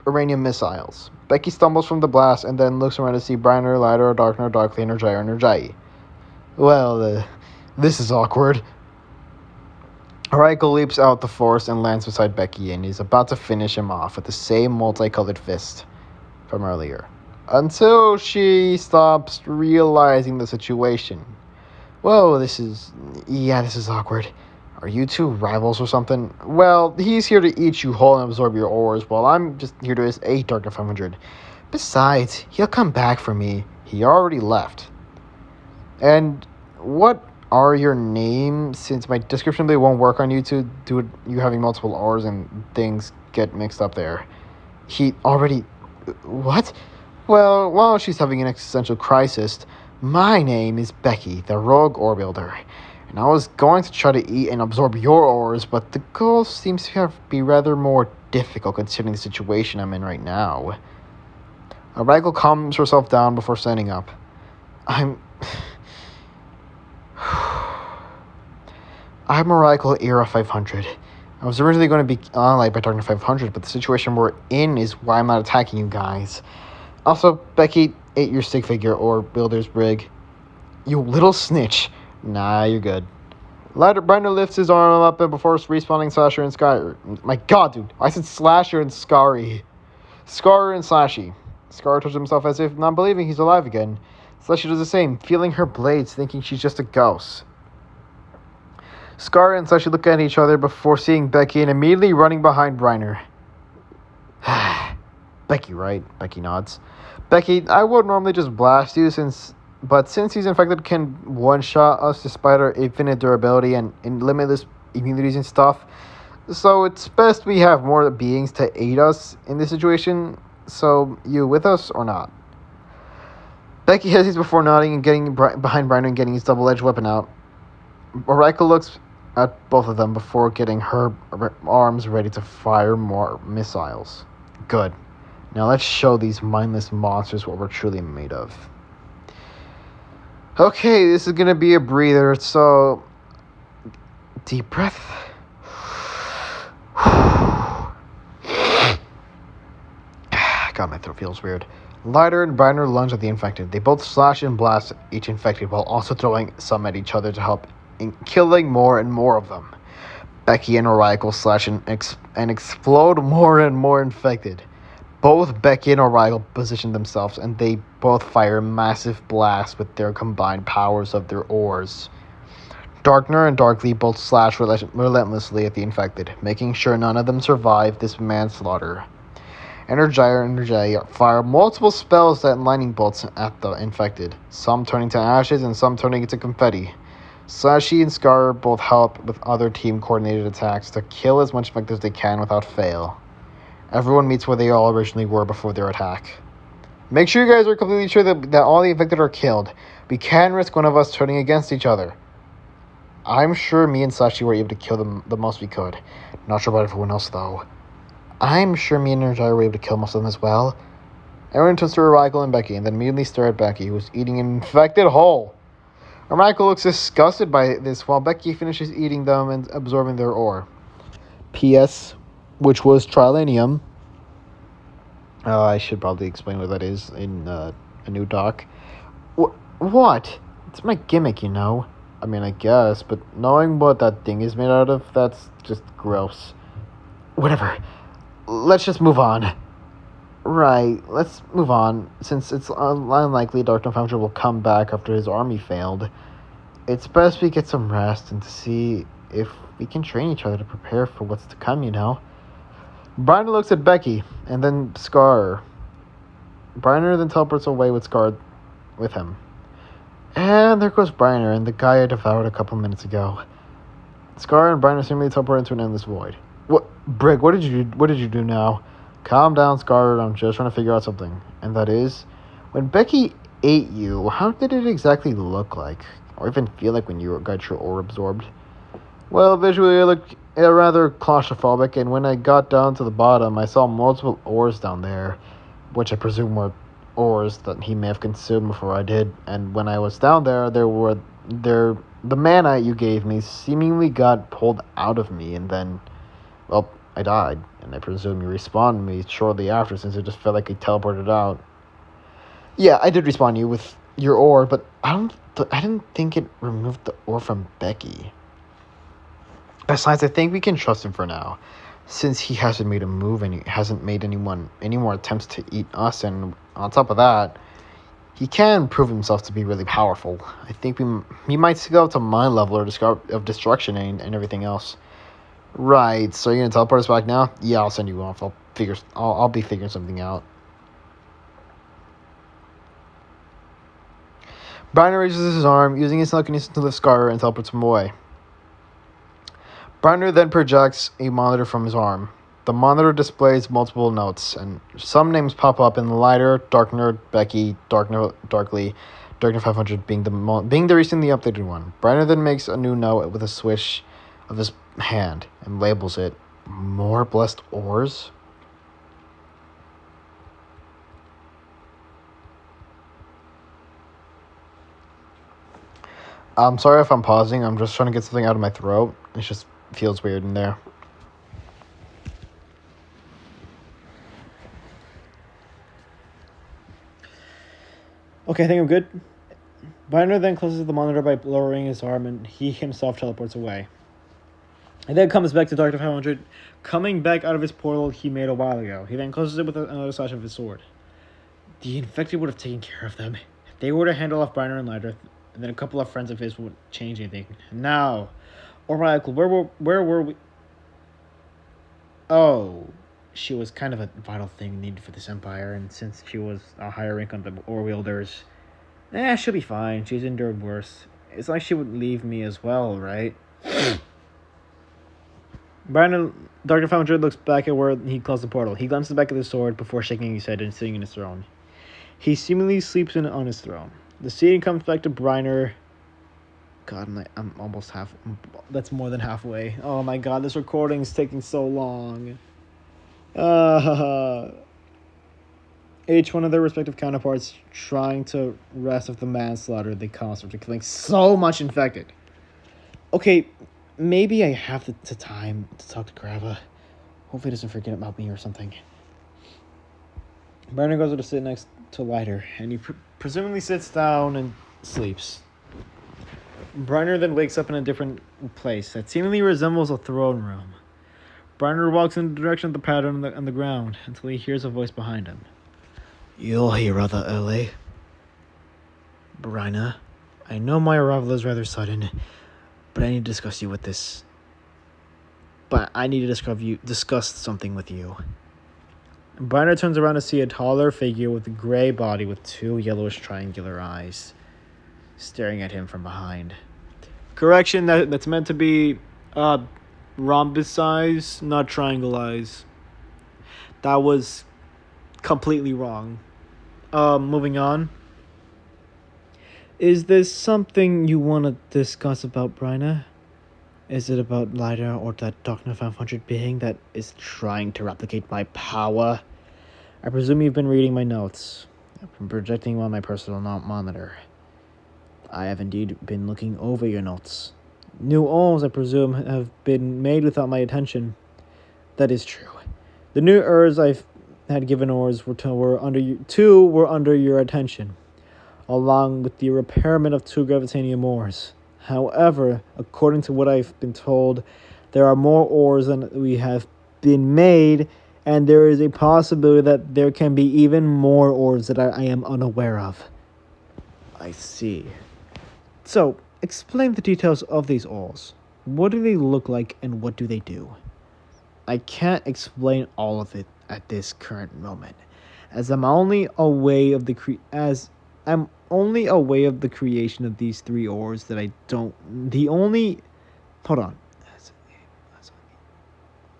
uranium missiles. Becky stumbles from the blast and then looks around to see Briner, Lighter, Darkner, Darkly, Energii. Well, this is awkward. Oracle leaps out the forest and lands beside Becky and is about to finish him off with the same multicolored fist from earlier, until she stops realizing the situation. Whoa, this is awkward. Are you two rivals or something? Well, he's here to eat you whole and absorb your ores, while I'm just here to aid Darkner 500. Besides, he'll come back for me. He already left. And what are your names? Since my description they won't work on you two, you having multiple ores and things get mixed up there. He already... What? Well, while she's having an existential crisis, my name is Becky, the rogue ore builder. And I was going to try to eat and absorb your ores, but the goal seems to be rather more difficult considering the situation I'm in right now. Oracle calms herself down before standing up. I'm Oracle Era 500. I was originally going to be allied by Darkness 500, but the situation we're in is why I'm not attacking you guys. Also, Becky ate your stick figure or builder's brig. You little snitch. Nah, you're good. Brandon lifts his arm up before respawning Slasher and Sky. My god, dude. I said Slasher and Scary. Scar and Slashy. Scar touches himself as if not believing he's alive again. Slashy does the same, feeling her blades, thinking she's just a ghost. Scar and Slashy look at each other before seeing Becky and immediately running behind Briner. Becky, right? Becky nods. Becky, I would normally just blast you but since he's infected can one-shot us despite our infinite durability and limitless immunities and stuff. So it's best we have more beings to aid us in this situation. So, you with us or not? Becky hesitates before nodding and getting behind Briner and getting his double-edged weapon out. Oracle looks at both of them before getting her arms ready to fire more missiles. Good. Now let's show these mindless monsters what we're truly made of. Okay, this is going to be a breather, so deep breath. God, my throat feels weird. Lighter and Briner lunge at the infected. They both slash and blast each infected while also throwing some at each other to help in killing more and more of them. Becky and Oracle slash and explode more and more infected. Both Becky and Oracle position themselves and they both fire massive blasts with their combined powers of their ores. Darkner and Darkly both slash relentlessly at the infected, making sure none of them survive this manslaughter. Energizer and Energizer fire multiple spells that lightning bolts at the infected, some turning to ashes and some turning into confetti. Slashy and Scar both help with other team-coordinated attacks to kill as much infected as they can without fail. Everyone meets where they all originally were before their attack. Make sure you guys are completely sure that all the infected are killed. We can risk one of us turning against each other. I'm sure me and Slashy were able to kill them the most we could. Not sure about everyone else, though. I'm sure me and Energizer were able to kill most of them as well. Everyone turns to Oracle and Becky, and then immediately stare at Becky, who is eating an infected whole. Oracle looks disgusted by this, while Becky finishes eating them and absorbing their ore. P.S., which was Trilanium. I should probably explain what that is in a new doc. What? It's my gimmick, you know. I mean, I guess, but knowing what that thing is made out of, that's just gross. Whatever. Let's just move on. Right, let's move on. Since it's unlikely Dr. Foundry will come back after his army failed, it's best we get some rest and to see if we can train each other to prepare for what's to come, you know? Briner looks at Becky, and then Scar. Briner then teleports away with Scar with him. And there goes Briner and the guy I devoured a couple minutes ago. Scar and Briner seemingly teleport into an endless void. What, Brig, what did you do now? Calm down, Scar, I'm just trying to figure out something. And that is, when Becky ate you, how did it exactly look like? Or even feel like when you got your ore absorbed? Well, visually it looked rather claustrophobic, and when I got down to the bottom, I saw multiple ores down there, which I presume were ores that he may have consumed before I did. And when I was down there, the mana you gave me seemingly got pulled out of me, and then, well, I died, and I presume you respawned me shortly after, since it just felt like it teleported out. Yeah, I did respawn you with your ore, but I didn't think it removed the ore from Becky. Besides, I think we can trust him for now, since he hasn't made a move and he hasn't made any more attempts to eat us, and on top of that, he can prove himself to be really powerful. I think he might scale up to my level of destruction and everything else. Right, so you're gonna teleport us back now? Yeah, I'll send you off. I'll be figuring something out. Briner raises his arm, using his telekinesis to lift Scar and teleports him away. Briner then projects a monitor from his arm. The monitor displays multiple notes, and some names pop up in the lighter, Darkner, Becky, Darkly, Darkner 500 being the recently updated one. Briner then makes a new note with a swish of his hand and labels it More blessed ores? I'm sorry if I'm pausing. I'm just trying to get something out of my throat. It just feels weird in there. Okay, I think I'm good. Binder then closes the monitor by lowering his arm, and he himself teleports away. And then comes back to Dr. 500, coming back out of his portal he made a while ago. He then closes it with another slash of his sword. The infected would have taken care of them. They were to handle off Briner and Lighter, and then a couple of friends of his would change anything. Now, Oracle, where were we? Oh, she was kind of a vital thing needed for this empire, and since she was a higher rank on the Ore Wielders, she'll be fine. She's endured worse. It's like she would leave me as well, right? Brandon, Dr. 500 looks back at where he closed the portal. He glances back at the sword before shaking his head and sitting in his throne. He seemingly sleeps on his throne. The scene comes back to Briner. God, I'm almost half. That's more than halfway. Oh my god, this recording is taking so long. Each one of their respective counterparts trying to rest of the manslaughter they caused after killing so much infected. Okay, maybe I have the time to talk to Grava. Hopefully he doesn't forget about me or something. Brandon goes to sit next to Lighter, and he presumably sits down and sleeps. Briner then wakes up in a different place that seemingly resembles a throne room. Briner walks in the direction of the pattern on the ground until he hears a voice behind him. You're here rather early. Briner, I know my arrival is rather sudden, but I need to discuss you with this. But I need to discuss something with you. Briner turns around to see a taller figure with a gray body with two yellowish triangular eyes staring at him from behind. Correction, that's meant to be rhombus eyes, not triangle eyes. That was completely wrong. Moving on. Is there something you want to discuss about Briner? Is it about Lighter or that Dr. 500 being that is trying to replicate my power? I presume you've been reading my notes. I've been projecting on my personal monitor. I have indeed been looking over your notes. New ores, I presume, have been made without my attention. That is true. The new ores I've had given ores were under your attention, along with the repairment of 2 gravitanium ores. However, according to what I've been told, there are more ores than we have been made, and there is a possibility that there can be even more ores that I am unaware of. I see. So, explain the details of these ores. What do they look like and what do they do? I can't explain all of it at this current moment, as I'm only aware of the creation of these 3 ores that I don't. Hold on.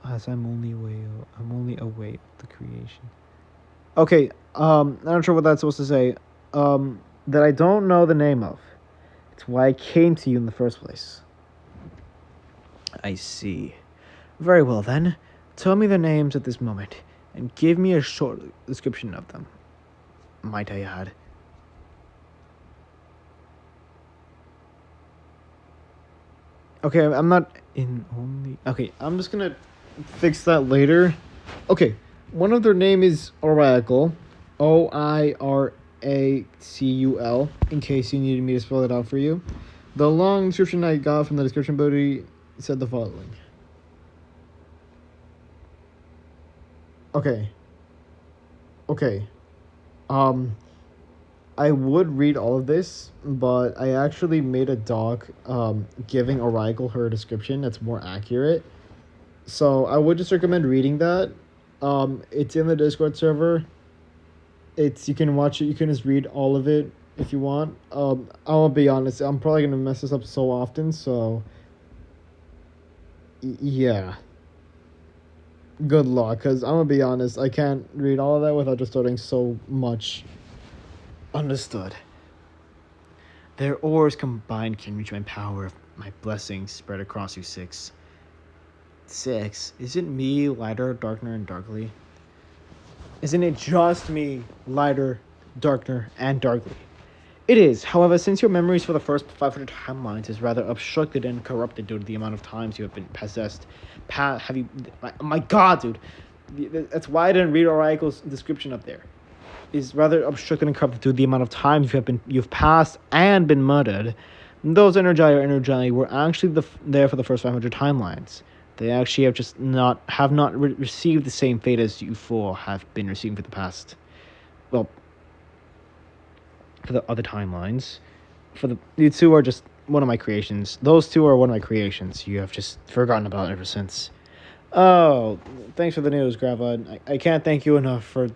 As I'm only aware of the creation. Okay. I'm not sure what that's supposed to say. That I don't know the name of. It's why I came to you in the first place. I see. Very well then. Tell me their names at this moment, and give me a short description of them. Might I add? Okay, I'm not in only... Okay, I'm just gonna fix that later. Okay, one of their name is Oracle. Oiracul, in case you needed me to spell it out for you. The long description I got from the description buddy said the following. Okay. I would read all of this, but I actually made a doc giving Oracle her description that's more accurate. So I would just recommend reading that. It's in the Discord server. You can watch it. You can just read all of it if you want. I'll be honest. I'm probably gonna mess this up so often. So yeah. Good luck, because I'm gonna be honest. I can't read all of that without just starting so much. Understood. Their ores combined can reach my power if my blessings spread across you 6. 6. Isn't me lighter, darker, and darkly? Isn't it just me lighter, darker, and darkly? It is. However, since your memories for the first 500 timelines is rather obstructed and corrupted due to the amount of times you have been possessed, have you? My God, dude, that's why I didn't read Oracle's description up there. Is rather obstructed and corrupted due to the amount of times you've passed and been murdered. Those Energy were actually there for the first 500 timelines. They actually have not received the same fate as you four have been receiving for the past. Well, for the other timelines. You two are just one of my creations. Those two are one of my creations. You have just forgotten about ever since. Oh, thanks for the news, Grava. I can't thank you enough for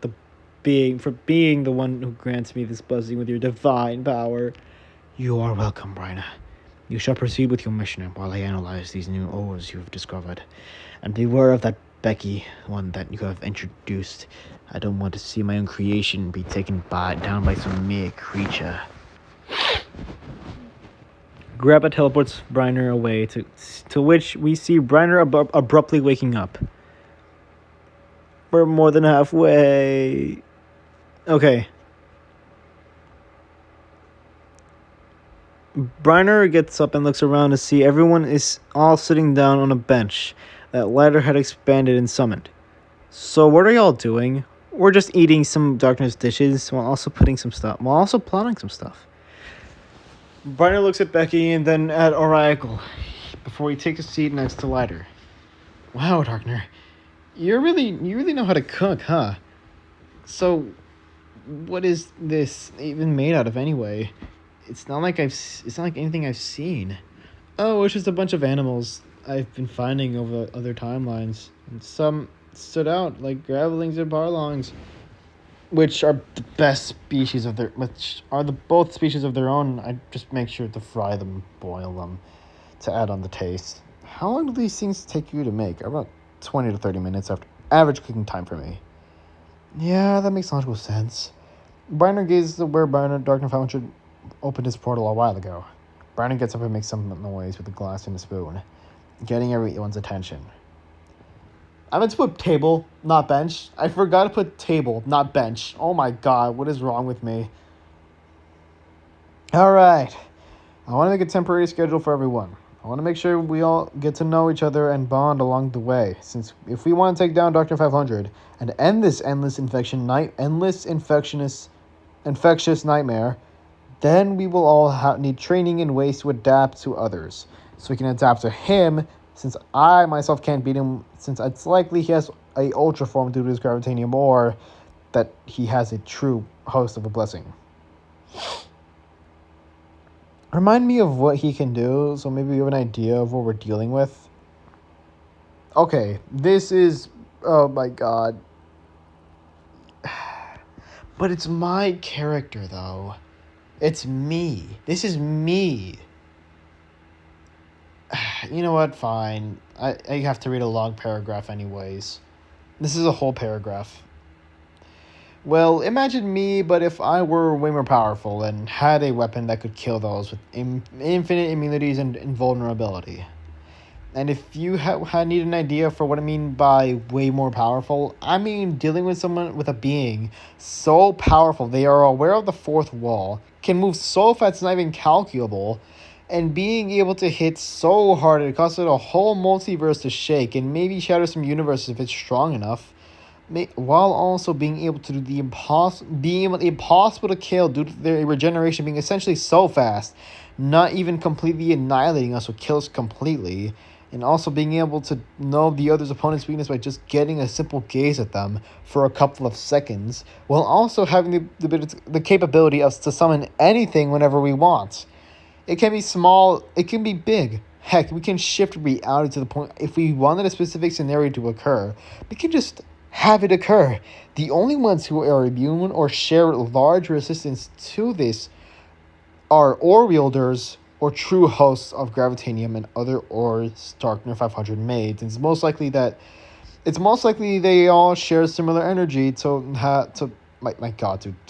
being the one who grants me this blessing with your divine power. You are welcome, Bryna. You shall proceed with your mission while I analyze these new ores you have discovered. And beware of that Becky one that you have introduced. I don't want to see my own creation be taken down by some mere creature. Grandpa teleports Bryner away, to which we see Bryner abruptly waking up. We're more than halfway. Okay. Bryner gets up and looks around to see everyone is all sitting down on a bench that Ladder had expanded and summoned. So what are y'all doing? We're just eating some darkness dishes while also plotting some stuff. Bryner looks at Becky and then at Oracle before he takes a seat next to Ladder. Wow, Darkner, you really know how to cook, huh? So, what is this even made out of anyway? It's not like anything I've seen. Oh, it's just a bunch of animals I've been finding over other timelines, and some stood out like gravelings and barlongs, which are the best species both species of their own. I just make sure to fry them, boil them, to add on the taste. How long do these things take you to make? About 20 to 30 minutes after average cooking time for me. Yeah, that makes logical sense. Bryner gazes at where Darkner 500 opened his portal a while ago. Bryner gets up and makes some noise with a glass and a spoon, getting everyone's attention. I meant to put table, not bench. I forgot to put table, not bench. Oh my God, what is wrong with me? Alright. I want to make a temporary schedule for everyone. I want to make sure we all get to know each other and bond along the way. Since if we want to take down Dr. 500 and end this infectious nightmare, then we will all need training and ways to adapt to others. So we can adapt to him, since I myself can't beat him, since it's likely he has a ultra form due to his gravitanium, or that he has a true host of a blessing. Remind me of what he can do, so maybe we have an idea of what we're dealing with. Okay, this is... Oh my God. But it's my character, though. It's me. This is me. You know what? Fine. I have to read a long paragraph anyways. This is a whole paragraph. Well, imagine me, but if I were way more powerful and had a weapon that could kill those with infinite immunities and invulnerability. And if you need an idea for what I mean by way more powerful, I mean dealing with a being so powerful they are aware of the fourth wall, can move so fast it's not even calculable, and being able to hit so hard it causes a whole multiverse to shake and maybe shatter some universes if it's strong enough, while also being able to do the impossible to kill due to their regeneration being essentially so fast, not even completely annihilating us or kill us completely, and also being able to know the other's opponent's weakness by just getting a simple gaze at them for a couple of seconds, while also having the capability to summon anything whenever we want. It can be small, it can be big. Heck, we can shift reality to the point if we wanted a specific scenario to occur, we can just have it occur. The only ones who are immune or share large resistance to this are ore wielders or true hosts of gravitanium and other ores Darkner 500 made. It's most likely they all share similar energy to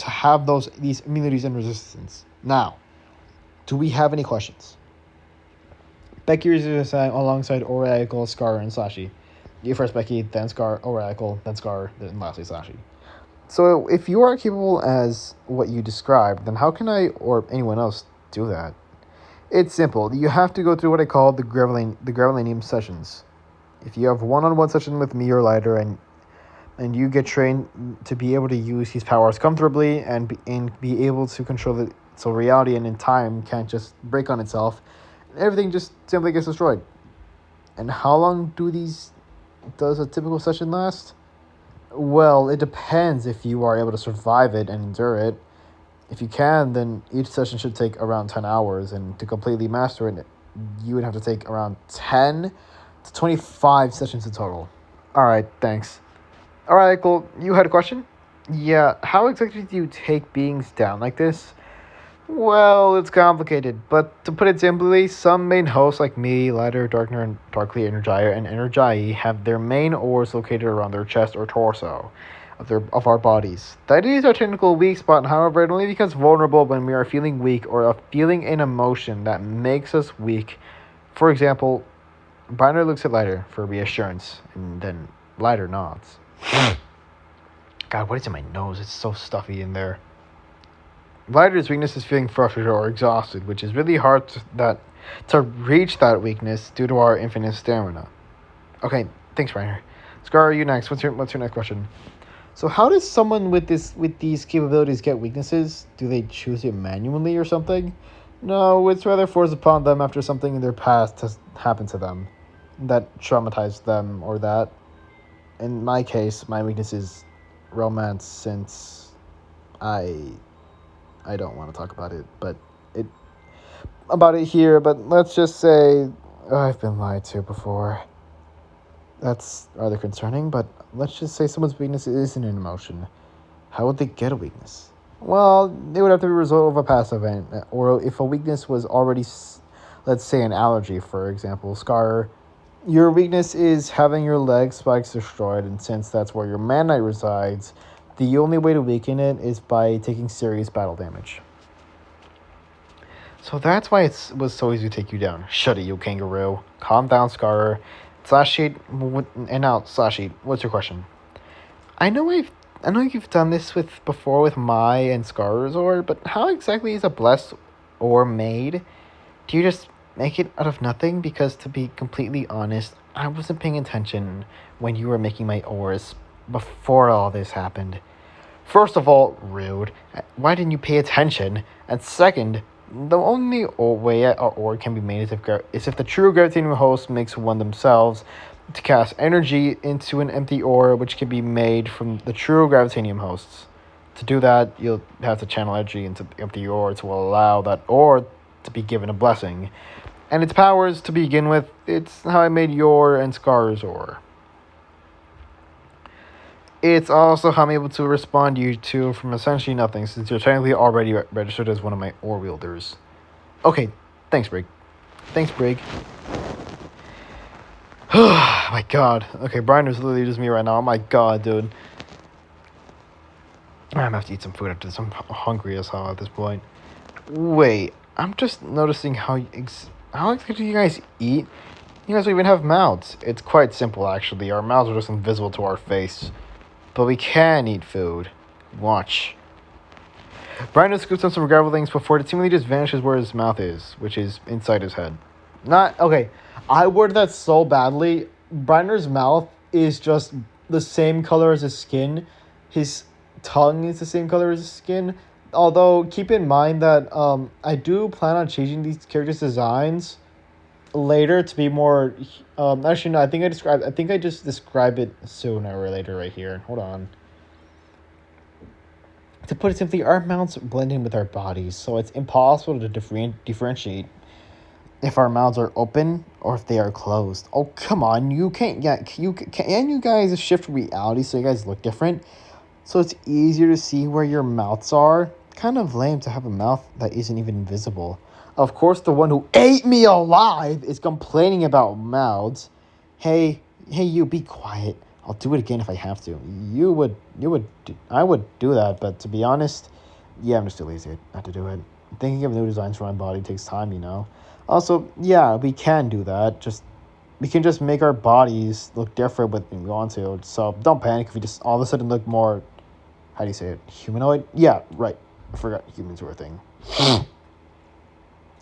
have these immunities and resistance. Now, do we have any questions? Becky is alongside Oracle, Scar, and Sashi. You first Becky, then Scar, Oracle, then Scar, then lastly Sashi. So if you are capable as what you described, then how can I or anyone else do that? It's simple. You have to go through what I call the Gravelanium sessions. If you have one-on-one session with me or Lighter, and you get trained to be able to use his powers comfortably and be able to control it, so reality and in time can't just break on itself, everything just simply gets destroyed. And how long does a typical session last? Well, it depends if you are able to survive it and endure it. If you can, then each session should take around 10 hours, and to completely master it, you would have to take around 10 to 25 sessions in total. Alright, thanks. Alright, cool. You had a question? Yeah, how exactly do you take beings down like this? Well, it's complicated, but to put it simply, some main hosts like me, Lighter, Darkner, and Darkly Energizer, and Energii have their main ores located around their chest or torso of our bodies. That is our technical weak spot, however, it only becomes vulnerable when we are feeling weak or are feeling an emotion that makes us weak. For example, Binder looks at Lighter for reassurance, and then Lighter nods. God, what is in my nose? It's so stuffy in there. Lighter's weakness is feeling frustrated or exhausted, which is really hard to reach that weakness due to our infinite stamina. Okay, thanks, Reiner. Scar, you next. What's your next question? So how does someone with these capabilities get weaknesses? Do they choose it manually or something? No, it's rather forced upon them after something in their past has happened to them that traumatized them, or that. In my case, my weakness is romance, since I don't want to talk about it, but here, but let's just say I've been lied to before. That's rather concerning, but let's just say someone's weakness isn't an emotion. How would they get a weakness? Well, it would have to be a result of a past event, or if a weakness was already, let's say, an allergy, for example. Scar, your weakness is having your leg spikes destroyed, and since that's where your mana resides, the only way to weaken it is by taking serious battle damage. So that's why it was so easy to take you down. Shut it, you kangaroo. Calm down, Scar. Slash-sheet, and now, Slash-sheet, what's your question? I know you've done this before with Mai and Scarzor, but how exactly is a blessed ore made? Do you just make it out of nothing? Because to be completely honest, I wasn't paying attention when you were making my ores before all this happened. First of all, rude. Why didn't you pay attention? And second, the only way an ore can be made is if the true gravitating host makes one themselves to cast energy into an empty ore, which can be made from the true gravitanium hosts. To do that, you'll have to channel energy into the empty ore to allow that ore to be given a blessing. And its powers, to begin with, it's how I made your and Scar's ore. It's also how I'm able to respond to you two from essentially nothing, since you're technically already registered as one of my ore wielders. Okay, thanks, Brig. Oh my god. Okay, Briner's literally just me right now. Oh my god, dude. I'm gonna have to eat some food after this. I'm hungry as hell at this point. Wait, I'm just noticing how exactly do you guys eat? You guys don't even have mouths. It's quite simple, actually. Our mouths are just invisible to our face. But we can eat food. Watch. Brandon scoops up some gravel things before it seemingly just vanishes where his mouth is, which is inside his head. Okay, I worded that so badly. Briner's mouth is just the same color as his skin. His tongue is the same color as his skin. Although, keep in mind that I do plan on changing these characters' designs later to be more actually no, I think I just describe it sooner or later right here. Hold on. To put it simply, our mouths blend in with our bodies, so it's impossible to differentiate if our mouths are open or if they are closed. Oh, come on, you can't you guys shift reality so you guys look different, so it's easier to see where your mouths are. Kind of lame to have a mouth that isn't even visible. Of course, the one who ate me alive is complaining about mouths. Hey, you, be quiet. I'll do it again if I have to. I would do that, but to be honest, yeah, I'm just too lazy not to do it. Thinking of new designs for my body takes time, you know. Also, yeah, we can do that. We can just make our bodies look different when we want to. So don't panic if we just all of a sudden look more, how do you say it, humanoid? Yeah, right. I forgot humans were a thing.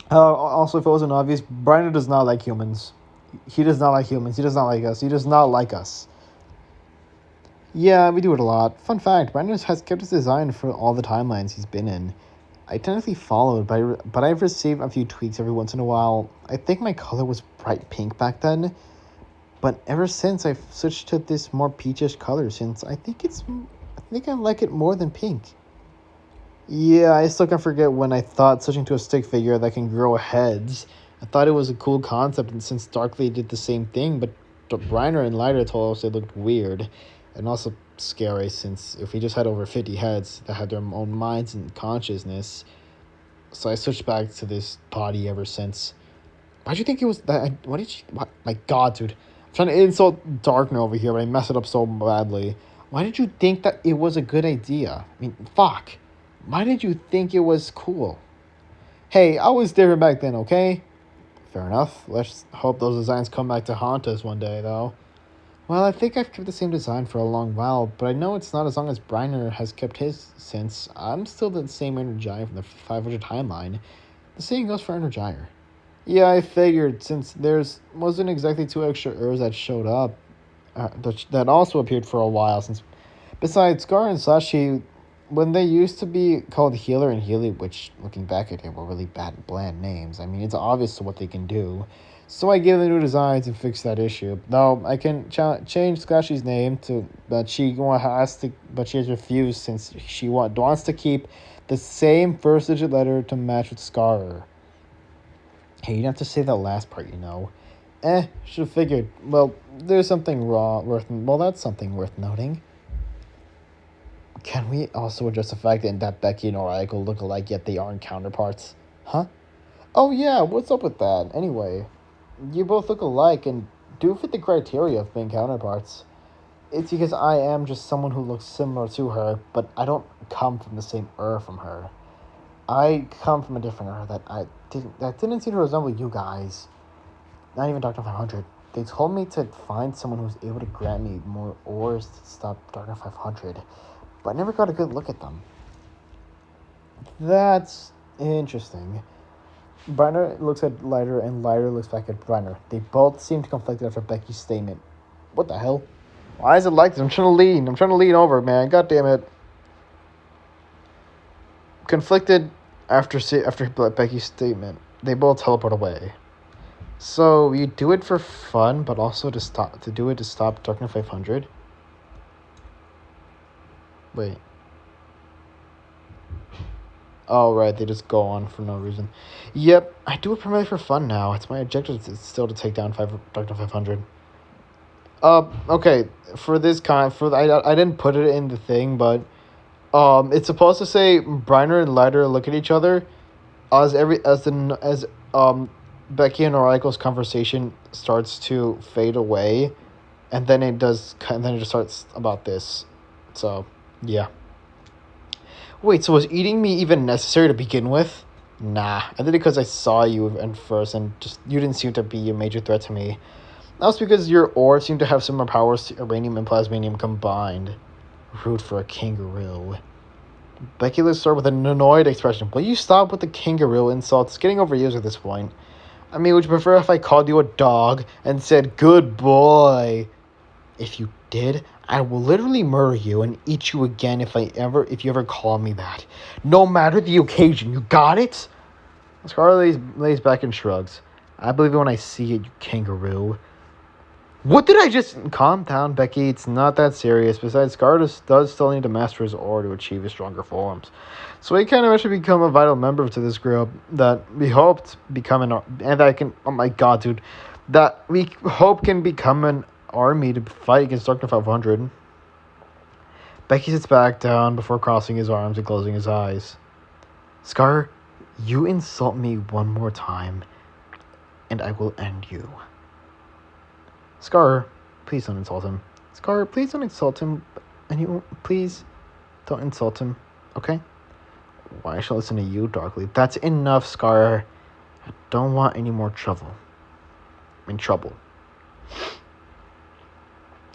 Also, if it wasn't obvious, Briner does not like humans. He does not like humans. He does not like us. He does not like us. Yeah, we do it a lot. Fun fact, Briner has kept his design for all the timelines he's been in. I technically followed, but I've received a few tweaks every once in a while. I think my color was bright pink back then, but ever since I've switched to this more peachish color since I think I like it more than pink. Yeah, I still can't forget when I thought switching to a stick figure that can grow heads. I thought it was a cool concept, and since Darkly did the same thing, but Reiner and Lighter told us it looked weird, and also scary, since if we just had over 50 heads that had their own minds and consciousness. So I switched back to this body ever since. Why'd you think it was that? What did you? What? My God, dude! I'm trying to insult Darkner over here, but I messed it up so badly. Why did you think that it was a good idea? I mean, fuck. Why did you think it was cool? Hey, I was different back then, okay? Fair enough. Let's hope those designs come back to haunt us one day, though. Well, I think I've kept the same design for a long while, but I know it's not as long as Briner has kept his, since I'm still the same Energizer from the 500 timeline. The same goes for Energizer. Yeah, I figured, since there's wasn't exactly two extra Urs that showed up, that also appeared for a while, since besides Scar and Sashi, when they used to be called Healer and Healy, which, looking back at it, were really bad and bland names. I mean, it's obvious what they can do. So I gave them new designs and fixed that issue. Though I can change Slashy's name to, but she has refused since she wants to keep the same first digit letter to match with Scar. Hey, you didn't have to say that last part, you know. Should have figured. Well, there's something that's something worth noting. Can we also address the fact that Becky and Oracle look alike, yet they aren't counterparts? Huh? Oh yeah, what's up with that? Anyway, you both look alike and do fit the criteria of being counterparts. It's because I am just someone who looks similar to her, but I don't come from the same from her. I come from a different that didn't seem to resemble you guys. Not even Dr. 500. They told me to find someone who was able to grant me more ores to stop Dr. 500. But I never got a good look at them. That's interesting. Brenner looks at Lighter, and Lighter looks back at Brenner. They both seem conflicted after Becky's statement. What the hell? Why is it like this? I'm trying to lean over, man. God damn it. Conflicted after Becky's statement. They both teleport away. So you do it for fun, but also to stop Darkness 500. Wait. Oh, right, they just go on for no reason. Yep, I do it primarily for fun now. It's my objective still to take down Darkness 500. Okay, for this I didn't put it in the thing, but it's supposed to say Briner and Lighter look at each other as Becky and Oracle's conversation starts to fade away, and then it just starts about this. So, yeah. Wait, so was eating me even necessary to begin with? Nah, I did it because I saw you at first, and just you didn't seem to be a major threat to me. That was because your ore seemed to have similar powers to uranium and plasmanium combined. Root for a kangaroo. Becky looks with an annoyed expression. Will you stop with the kangaroo insults? It's getting overused at this point. I mean, would you prefer if I called you a dog and said, good boy? If you did, I will literally murder you and eat you again if you ever call me that. No matter the occasion, you got it? Scarlet lays back and shrugs. I believe it when I see it, you kangaroo. What did I just... Calm down, Becky. It's not that serious. Besides, Scarlet does still need to master his ore to achieve his stronger forms. So he can eventually become a vital member to this group that we hoped become oh my God, dude. That we hope can become an army to fight against Dr. 500. Becky sits back down before crossing his arms and closing his eyes. Scar, you insult me one more time, and I will end you. Scar, please don't insult him. Scar, please don't insult him. And please don't insult him, okay? Why should I listen to you, Darkly? That's enough, Scar. Don't want any more trouble. Trouble.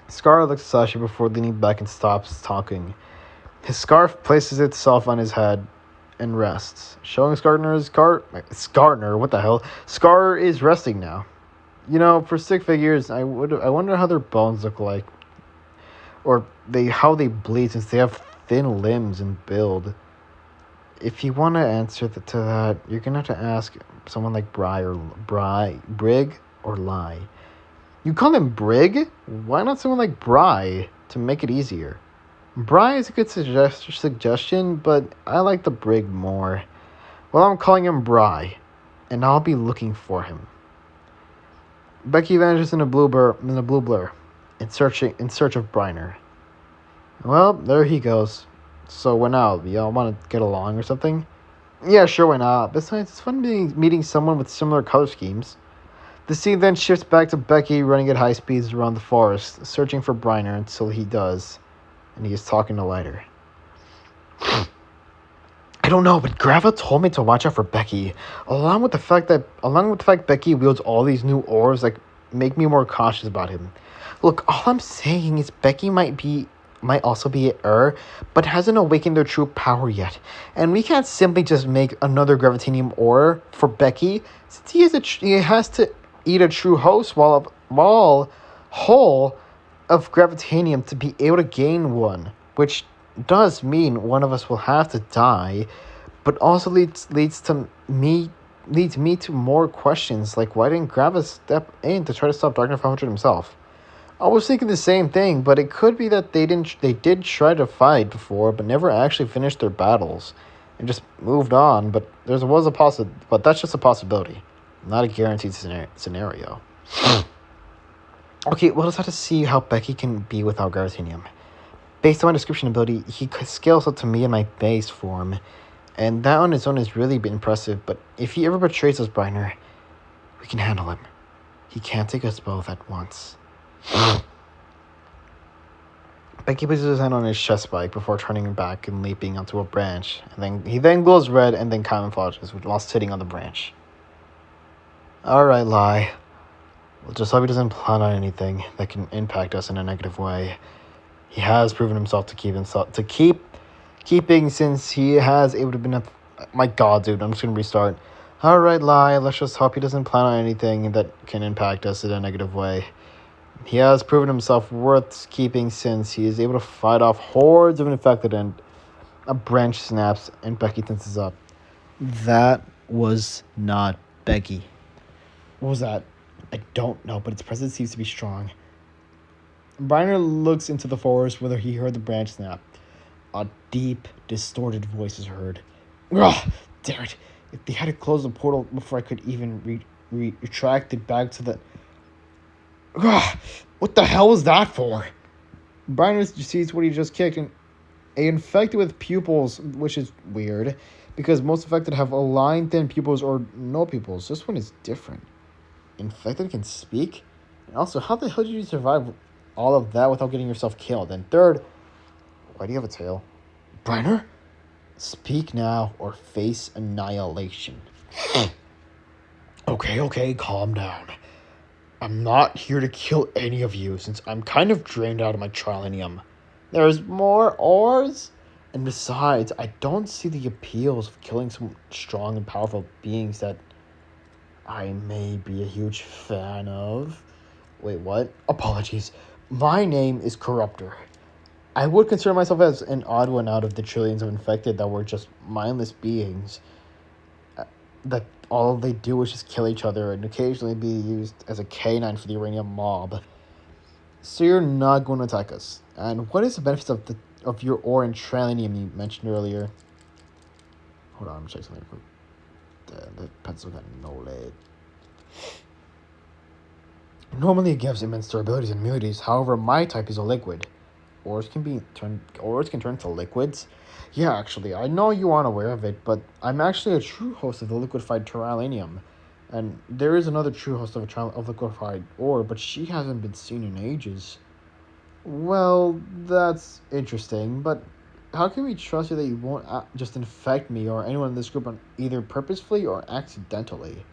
Scar looks at Sashi before leaning back and stops talking. His scarf places itself on his head and rests, showing Scarner, what the hell? Scar is resting now. For stick figures, I wonder how their bones look like, or how they bleed since they have thin limbs and build. If you want to answer to that, you're gonna have to ask someone like Brig or Lie. You call him Brig? Why not someone like Bry to make it easier? Bry is a good suggestion, but I like the Brig more. Well, I'm calling him Bry, and I'll be looking for him. Becky vanishes in a blue blur, in search of Briner. Well, there he goes. So when out, y'all want to get along or something? Yeah, sure, why not? Besides, it's fun meeting someone with similar color schemes. The scene then shifts back to Becky running at high speeds around the forest, searching for Briner until he does, and he is talking to Lighter. I don't know, but Grava told me to watch out for Becky. Along with the fact Becky wields all these new orbs, make me more cautious about him. Look, all I'm saying is Becky might also be an but hasn't awakened their true power yet. And we can't simply just make another Gravitanium ore for Becky, since he has to eat a true host wall whole of Gravitanium to be able to gain one, which does mean one of us will have to die, but also leads me to more questions, like why didn't Grava step in to try to stop Darkness 500 himself? I was thinking the same thing, but it could be that they did try to fight before, but never actually finished their battles, and just moved on. But but that's just a possibility, not a guaranteed scenario. Okay, we'll just have to see how Becky can be without Gravitanium. Based on my description ability, he scales up to me in my base form, and that on its own is really impressive. But if he ever betrays us, Briner, we can handle him. He can't take us both at once. Becky places his hand on his chest spike before turning back and leaping onto a branch, and he glows red and then camouflages while sitting on the branch. Alright, Lie. We'll just hope he doesn't plan on anything that can impact us in a negative way. He has proven himself to keeping since he has able to be my god, dude, I'm just gonna restart. Alright, Lie, let's just hope he doesn't plan on anything that can impact us in a negative way. He has proven himself worth keeping since he is able to fight off hordes of infected, and a branch snaps and Becky tenses up. That was not Becky. What was that? I don't know, but its presence seems to be strong. Briner looks into the forest whether he heard the branch snap. A deep, distorted voice is heard. Ugh, damn it. If they had to close the portal before I could even retract it back to the... Ugh, what the hell was that for? Briner sees what he just kicked, and infected with pupils, which is weird, because most infected have aligned thin pupils or no pupils. This one is different. Infected can speak? And also, how the hell did you survive all of that without getting yourself killed? And third, why do you have a tail? Briner? Speak now or face annihilation. Okay, calm down. I'm not here to kill any of you since I'm kind of drained out of my trilinium. There's more ores? And besides, I don't see the appeals of killing some strong and powerful beings that I may be a huge fan of. Wait, what? Apologies. My name is Corruptor. I would consider myself as an odd one out of the trillions of infected that were just mindless beings. That all they do is just kill each other and occasionally be used as a canine for the uranium mob. So you're not going to attack us. And what is the benefits of your ore and trilinium you mentioned earlier? Hold on, I'm checking something real quick. The pencil got no lead. Normally it gives immense durabilities and immunities. However, my type is a liquid. Ores can turn to liquids. Yeah, actually, I know you aren't aware of it, but I'm actually a true host of the liquefied trilinium. And there is another true host of liquefied ore, but she hasn't been seen in ages. Well, that's interesting, but how can we trust you that you won't just infect me or anyone in this group either purposefully or accidentally?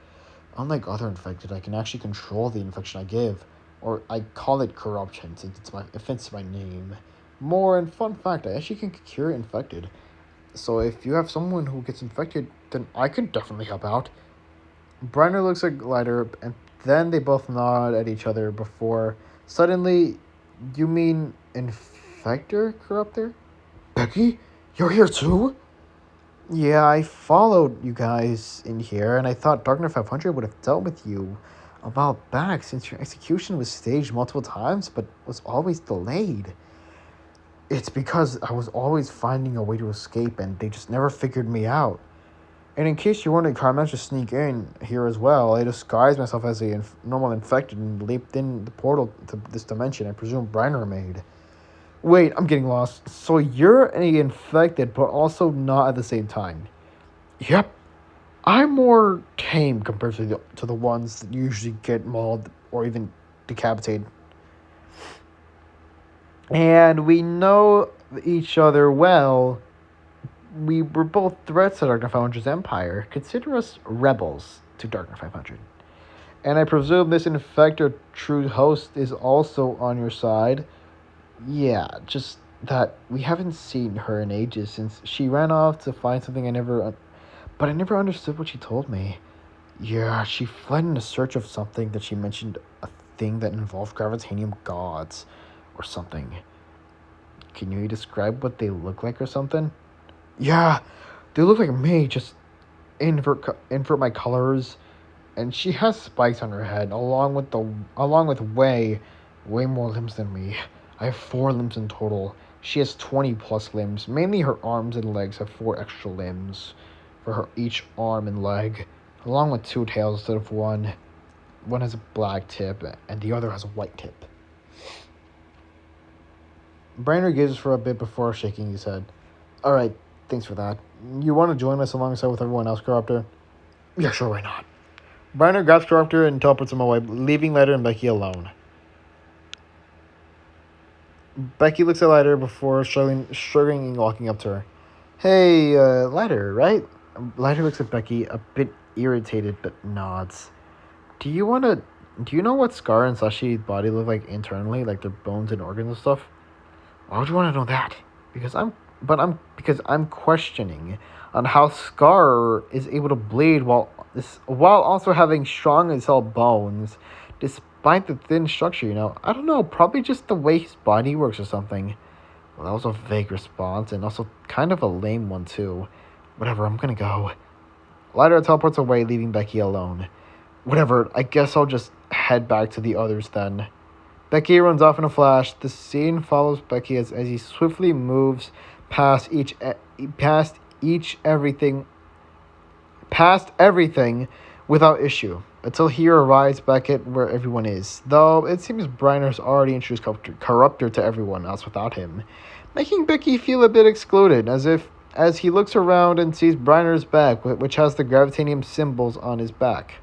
Unlike other infected, I can actually control the infection I give, or I call it corruption since it fits my name. More, and fun fact, I actually can cure infected. So if you have someone who gets infected, then I can definitely help out. Brenner looks at Glider, and then they both nod at each other before suddenly, you mean Infector, Corruptor? Becky, you're here too? Yeah, I followed you guys in here, and I thought Darkner 500 would have dealt with you a while back since your execution was staged multiple times but was always delayed. It's because I was always finding a way to escape and they just never figured me out. And in case you wondering how I managed to sneak in here as well, I disguised myself as a normal infected and leaped in the portal to this dimension I presume Briner made. Wait, I'm getting lost. So you're an infected, but also not at the same time. Yep. I'm more tame compared to the ones that usually get mauled or even decapitated. And we know each other well. We were both threats to Darkner 500's empire. Consider us rebels to Darkner 500. And I presume this infector true host is also on your side. Yeah, just that we haven't seen her in ages since she ran off to find something but I never understood what she told me. Yeah, she fled in a search of something that she mentioned a thing that involved gravitanium gods or something. Can you describe what they look like or something? Yeah, they look like me, just invert my colors, and she has spikes on her head, along with way more limbs than me. I have 4 limbs in total. She has 20 plus limbs. Mainly her arms and legs have 4 extra limbs for her each arm and leg, along with 2 tails instead of 1. One has a black tip, and the other has a white tip. Brainerd gazes for a bit before shaking his head. Alright, thanks for that. You want to join us alongside with everyone else, Corruptor? Yeah, sure, why not? Brainerd grabs Corruptor and teleports him away, leaving Letter and Becky alone. Becky looks at Letter before shrugging and walking up to her. Hey, Letter, right? Letter looks at Becky, a bit irritated, but nods. Do you know what Scar and Sashi's body look like internally, like their bones and organs and stuff? Why would you want to know that? Because I'm questioning on how Scar is able to bleed while also having strong and solid bones, despite the thin structure. I don't know. Probably just the way his body works or something. Well, that was a vague response and also kind of a lame one too. Whatever. I'm gonna go. Lyra teleports away, leaving Becky alone. Whatever. I guess I'll just head back to the others then. Becky runs off in a flash. The scene follows Becky as he swiftly moves past everything without issue, until he arrives back at where everyone is. Though it seems Briner's already introduced Corruptor to everyone else without him, making Becky feel a bit excluded, as he looks around and sees Briner's back, which has the gravitanium symbols on his back.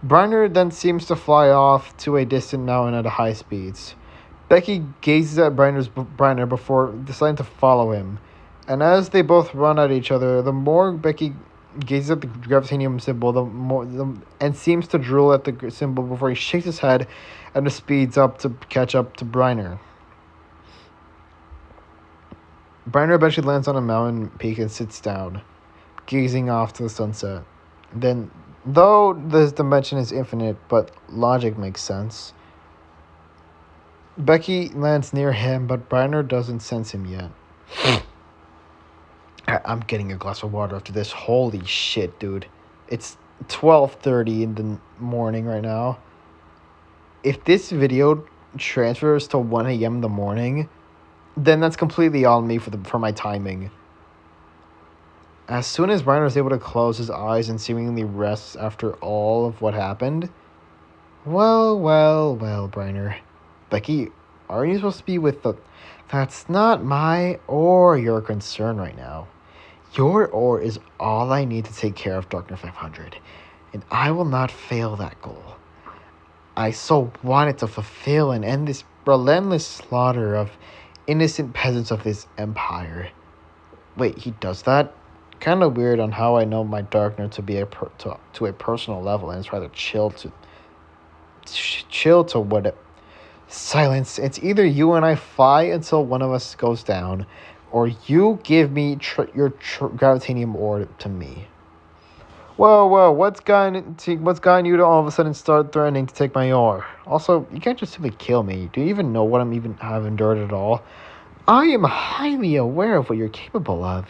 Briner then seems to fly off to a distant mountain at high speeds. Becky gazes at Briner before deciding to follow him, and as they both run at each other, the more Becky gazes at the gravitanium symbol, and seems to drool at the symbol before he shakes his head and speeds up to catch up to Briner. Briner eventually lands on a mountain peak and sits down, gazing off to the sunset. Then, though this dimension is infinite, but logic makes sense, Becky lands near him, but Briner doesn't sense him yet. I'm getting a glass of water after this. Holy shit, dude. It's 12:30 in the morning right now. If this video transfers to 1 a.m. in the morning, then that's completely on me for my timing. As soon as Briner is able to close his eyes and seemingly rests after all of what happened, well, Briner. Becky, aren't you supposed to be with the... That's not my or your concern right now. Your or is all I need to take care of Darkner 500, and I will not fail that goal. I so wanted to fulfill and end this relentless slaughter of innocent peasants of this empire. Wait, he does that? Kind of weird on how I know my darkness to be to a personal level, and it's rather chill to what it. Silence. It's either you and I fight until one of us goes down, or you give me your gravitanium ore to me. Whoa, what's gotten you to all of a sudden start threatening to take my ore? Also, you can't just simply kill me. Do you even know what have endured at all? I am highly aware of what you're capable of,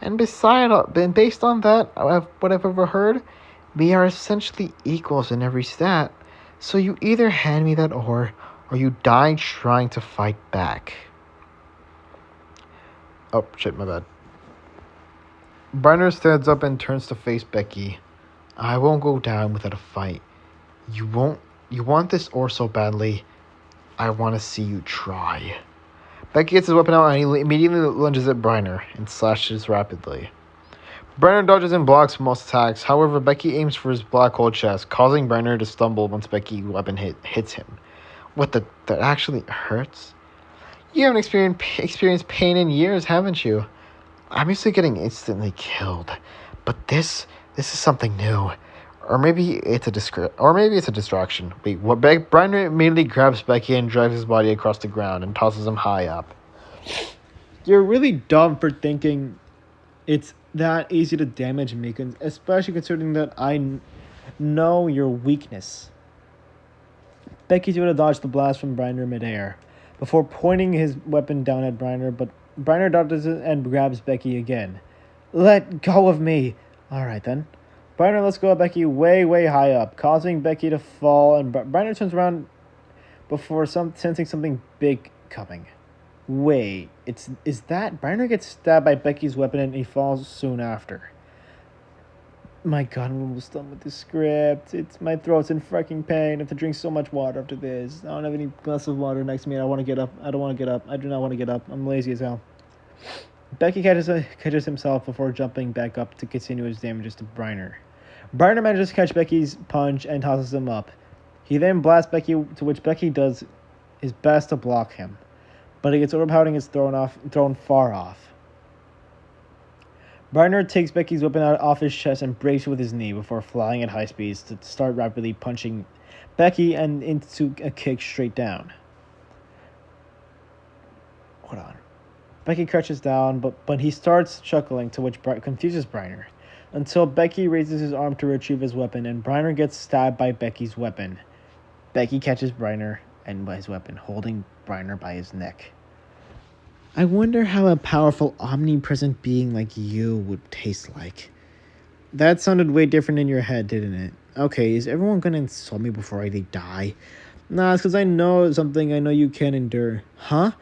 and based on that, what I've ever heard, we are essentially equals in every stat. So you either hand me that ore, or you die trying to fight back. Oh shit, my bad. Brenner stands up and turns to face Becky. I won't go down without a fight. You won't. You want this ore so badly. I want to see you try. Becky gets his weapon out and he immediately lunges at Brenner and slashes rapidly. Brenner dodges and blocks most attacks. However, Becky aims for his black hole chest, causing Brenner to stumble once Becky's weapon hits him. What that actually hurts? You haven't experienced pain in years, haven't you? I'm used to getting instantly killed, but this is something new. Or maybe it's a distraction. Wait, what? Brenner immediately grabs Becky and drives his body across the ground and tosses him high up. You're really dumb for thinking it's that easy to damage me, especially considering that I know your weakness. Becky's able to dodge the blast from Brenner midair before pointing his weapon down at Brenner, but Brenner dodges it and grabs Becky again. Let go of me. Alright then. Brenner lets go of Becky way high up, causing Becky to fall, and Brenner turns around before sensing something big coming. Wait, is that? Brenner gets stabbed by Becky's weapon and he falls soon after. My god, I'm almost done with the script. My throat's in freaking pain. I have to drink so much water after this. I don't have any glass of water next to me. I want to get up. I don't want to get up. I do not want to get up. I'm lazy as hell. Becky catches himself before jumping back up to continue his damages to Brenner. Brenner manages to catch Becky's punch and tosses him up. He then blasts Becky, to which Becky does his best to block him, but he gets overpowered and gets thrown far off. Brenner takes Becky's weapon off his chest and breaks it with his knee before flying at high speeds to start rapidly punching Becky and into a kick straight down. Hold on. Becky crouches down, but he starts chuckling, to which confuses Brenner, until Becky raises his arm to retrieve his weapon, and Brenner gets stabbed by Becky's weapon. Becky catches Brenner and by his weapon, holding Brenner by his neck. I wonder how a powerful, omnipresent being like you would taste like. That sounded way different in your head, didn't it? Okay, is everyone gonna insult me before they die? Nah, it's because I know something I know you can't endure. Huh?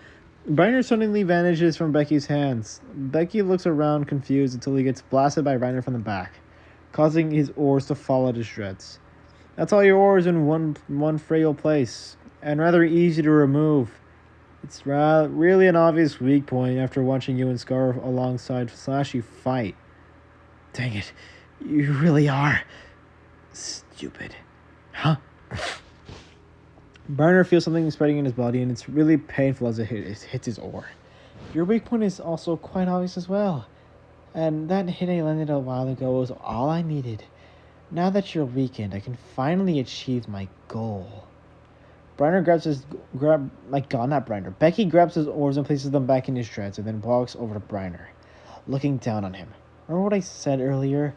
Brenner suddenly vanishes from Becky's hands. Becky looks around confused until he gets blasted by Brenner from the back, causing his ores to fall to shreds. That's all your ores in one frail place, and rather easy to remove. It's really an obvious weak point after watching you and Scar alongside Slashy fight. Dang it, you really are stupid. Huh? Brenner feels something spreading in his body, and it's really painful as it hits his ore. Your weak point is also quite obvious as well. And that hit I landed a while ago was all I needed. Now that you're weakened, I can finally achieve my goal. Brenner Becky grabs his ores and places them back in his shreds and then walks over to Brenner, looking down on him. Remember what I said earlier?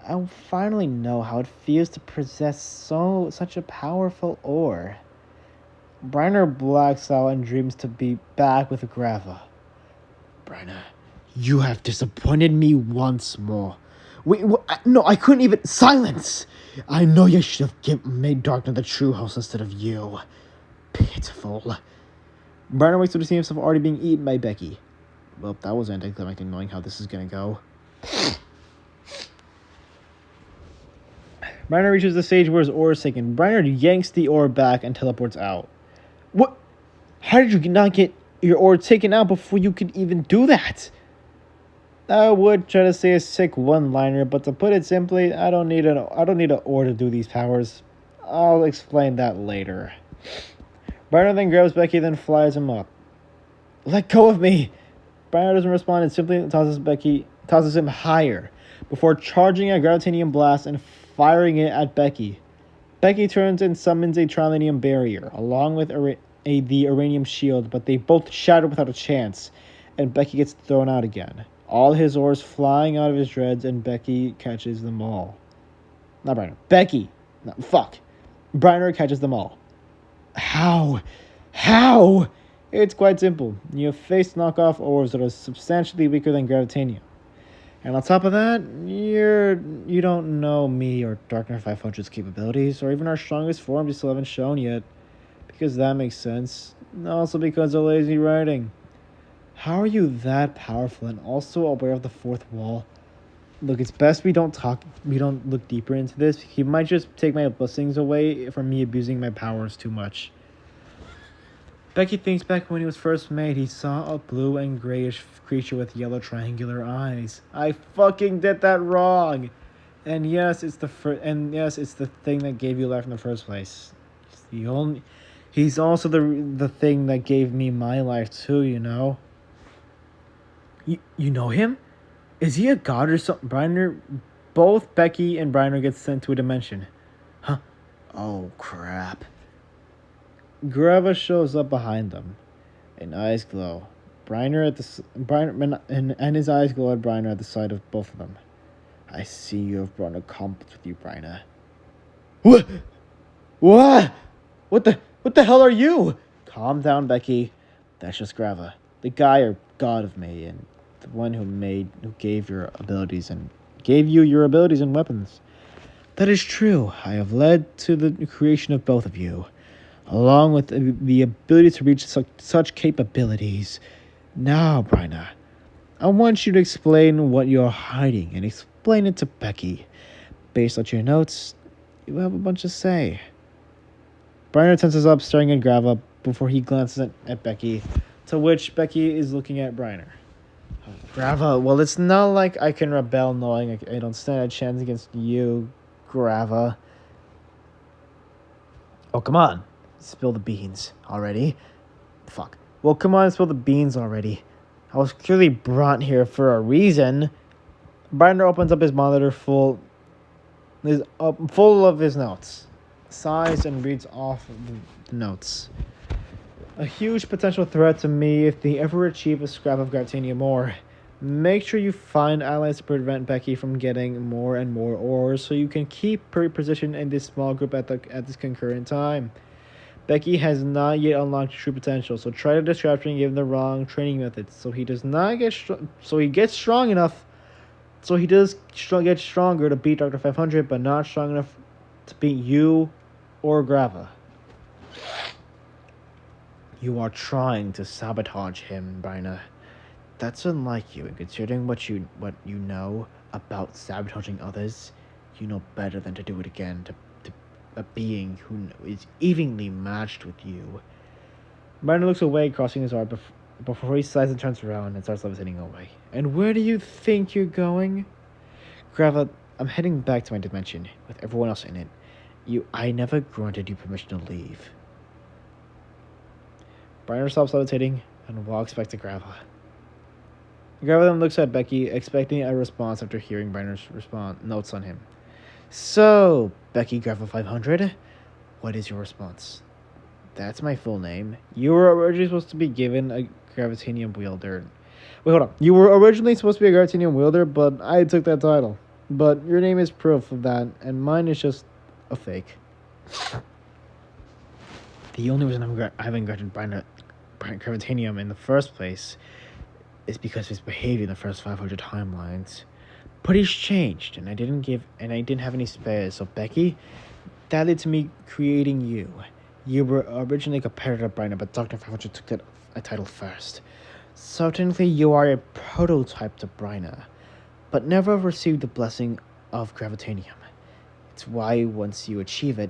I finally know how it feels to possess such a powerful ore. Brenner blacks out and dreams to be back with Grava. Brenner, you have disappointed me once more. Wait, no, I couldn't even... Silence! I know you should have made Darkner the true host instead of you. Pitiful. Brenner wakes up to see himself already being eaten by Becky. Well, that was anticlimactic knowing how this is gonna go. Brenner reaches the stage where his ore is taken. Brenner yanks the ore back and teleports out. What? How did you not get your ore taken out before you could even do that? I would try to say a sick one-liner, but to put it simply, I don't need an ore to do these powers. I'll explain that later. Brenner then grabs Becky, then flies him up. Let go of me! Brenner doesn't respond and simply tosses Becky tosses him higher, before charging a gravitanium blast and firing it at Becky. Becky turns and summons a trilanium barrier, along with the uranium shield, but they both shatter without a chance, and Becky gets thrown out again. All his ores flying out of his dreads, and Becky catches them all. Not Briner. Becky! No, fuck. Briner catches them all. How? How? It's quite simple. You have faced knockoff ores that are substantially weaker than gravitanium. And on top of that, you don't know me or Darkner 500's capabilities, or even our strongest form you still haven't shown yet. Because that makes sense. Also because of lazy writing. How are you that powerful and also aware of the fourth wall? Look, it's best we don't look deeper into this. He might just take my blessings away from me abusing my powers too much. Becky thinks back when he was first made, he saw a blue and grayish creature with yellow triangular eyes. I fucking did that wrong. And yes, it's the thing that gave you life in the first place. He's also the thing that gave me my life too, you know. You know him? Is he a god or something? Briner, both Becky and Briner get sent to a dimension. Huh? Oh crap. Grava shows up behind them, and eyes glow. And his eyes glow at Briner at the sight of both of them. I see you have brought a conflict with you, Briner. What? What? What the hell are you? Calm down, Becky. That's just Grava, the guy or god of May, and the one who gave you your abilities and weapons. That is true. I have led to the creation of both of you, along with the ability to reach such capabilities. Now, Brina, I want you to explain what you're hiding and explain it to Becky. Based on your notes, you have a bunch to say. Briner tenses up, staring at Grava before he glances at Becky, to which Becky is looking at Briner. Grava, well, it's not like I can rebel knowing I don't stand a chance against you, Grava. Oh, come on. Spill the beans already. Fuck. Well, come on, spill the beans already. I was clearly brought here for a reason. Briner opens up his monitor full of his notes. Sighs and reads off the notes. A huge potential threat to me if they ever achieve a scrap of gravitanium ore. Make sure you find allies to prevent Becky from getting more and more ores so you can keep her position in this small group at this concurrent time. Becky has not yet unlocked true potential, so try to distract him and give him the wrong training methods so he does not get so he gets strong enough. So he does get stronger to beat Dr. 500, but not strong enough to beat you or Grava. You are trying to sabotage him, Brina. That's unlike you, and considering what you know about sabotaging others, you know better than to do it again to a being who is evenly matched with you. Brina looks away, crossing his arm before he sighs and turns around and starts levitating away. And where do you think you're going? Grava, I'm heading back to my dimension with everyone else in it. I never granted you permission to leave. Briner stops levitating and walks back to Grava. Grava then looks at Becky, expecting a response after hearing Briner's notes on him. So, Becky Grava 500, what is your response? That's my full name. You were originally supposed to be given a gravitanium wielder. Wait, hold on. You were originally supposed to be a gravitanium wielder, but I took that title. But your name is proof of that, and mine is just a fake. The only reason I haven't granted Briner gravitanium in the first place is because of his behavior in the first 500 timelines. But he's changed, and I didn't have any spares. So Becky, that led to me creating you. You were originally a competitor to Briner, but Dr. 500 took that title first. So technically, you are a prototype to Briner, but never received the blessing of gravitanium. It's why once you achieve it,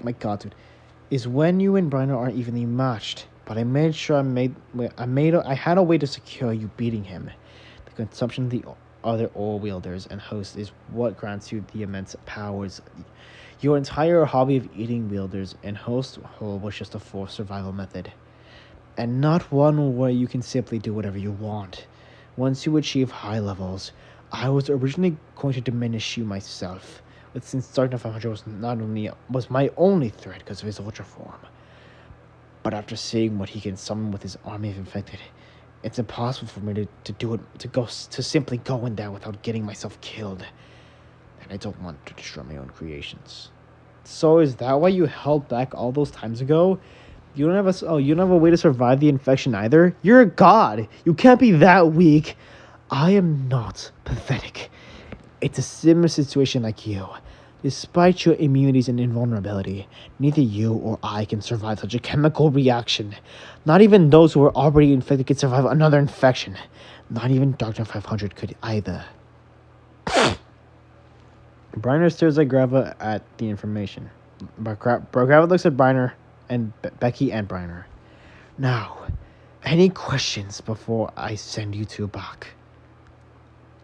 my God, dude, is when you and Briner are evenly matched. But I made sure I had a way to secure you beating him. The consumption of the other ore wielders and hosts is what grants you the immense powers. Your entire hobby of eating wielders and host whole was just a forced survival method, and not one where you can simply do whatever you want. Once you achieve high levels, I was originally going to diminish you myself, but since Dark Knight 500 was my only threat because of his ultra form. But after seeing what he can summon with his army of infected, it's impossible for me to simply go in there without getting myself killed. And I don't want to destroy my own creations. So is that why you held back all those times ago? You don't have a way to survive the infection either? You're a god. You can't be that weak. I am not pathetic. It's a similar situation like you. Despite your immunities and invulnerability, neither you or I can survive such a chemical reaction. Not even those who are already infected can survive another infection. Not even Dr. 500 could either. Briner stares at Grava at the information. Grava looks at Briner and Becky and Briner. Now, any questions before I send you two back?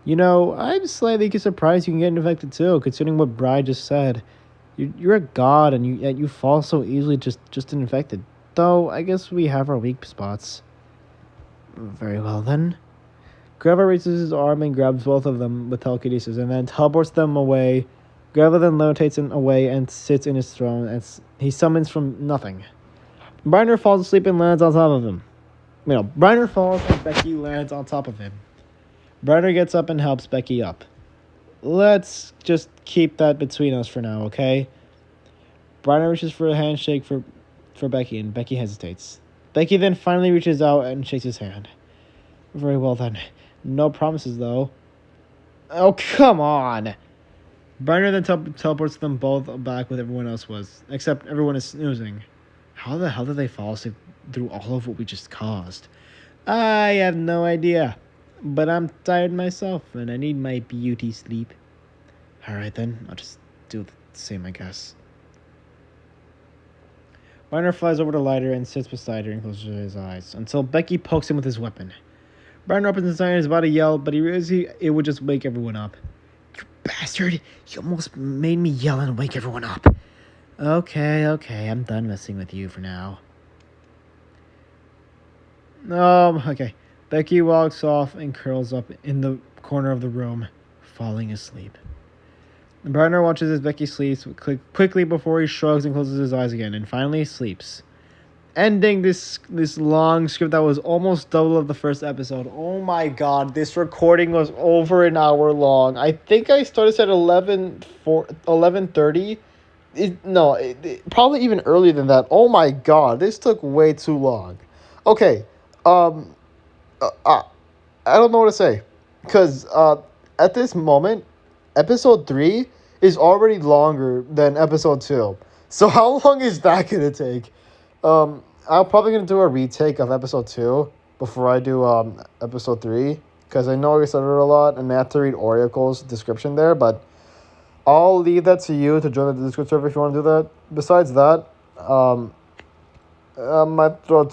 I'm slightly surprised you can get infected too, considering what Bri just said. You're a god, and you fall so easily just infected. Though, I guess we have our weak spots. Very well, then. Grava raises his arm and grabs both of them with telekinesis, and then teleports them away. Grava then levitates away and sits in his throne, as he summons from nothing. Briner falls asleep and lands on top of him. Briner falls and Becky lands on top of him. Briner gets up and helps Becky up. Let's just keep that between us for now, okay? Briner reaches for a handshake for Becky, and Becky hesitates. Becky then finally reaches out and shakes his hand. Very well then. No promises, though. Oh, come on! Briner then teleports them both back where everyone else was, except everyone is snoozing. How the hell did they fall asleep through all of what we just caused? I have no idea. But I'm tired myself, and I need my beauty sleep. Alright then, I'll just do the same, I guess. Briner flies over to Lighter and sits beside her and closes his eyes, until Becky pokes him with his weapon. Briner opens his eyes and is about to yell, but he realizes it would just wake everyone up. You bastard! You almost made me yell and wake everyone up. Okay, I'm done messing with you for now. Okay. Becky walks off and curls up in the corner of the room, falling asleep. Briner watches as Becky sleeps quickly before he shrugs and closes his eyes again, and finally sleeps. Ending this long script that was almost double of the first episode. Oh my god, this recording was over an hour long. I think I started at 11:30. Probably even earlier than that. Oh my god, this took way too long. Okay, I don't know what to say, because at this moment, episode 3 is already longer than episode 2. So how long is that gonna take? I'm probably gonna do a retake of episode 2 before I do episode 3, because I know I said it a lot and I have to read Oracle's description there, but I'll leave that to you to join the Discord server if you want to do that. Besides that, my throat's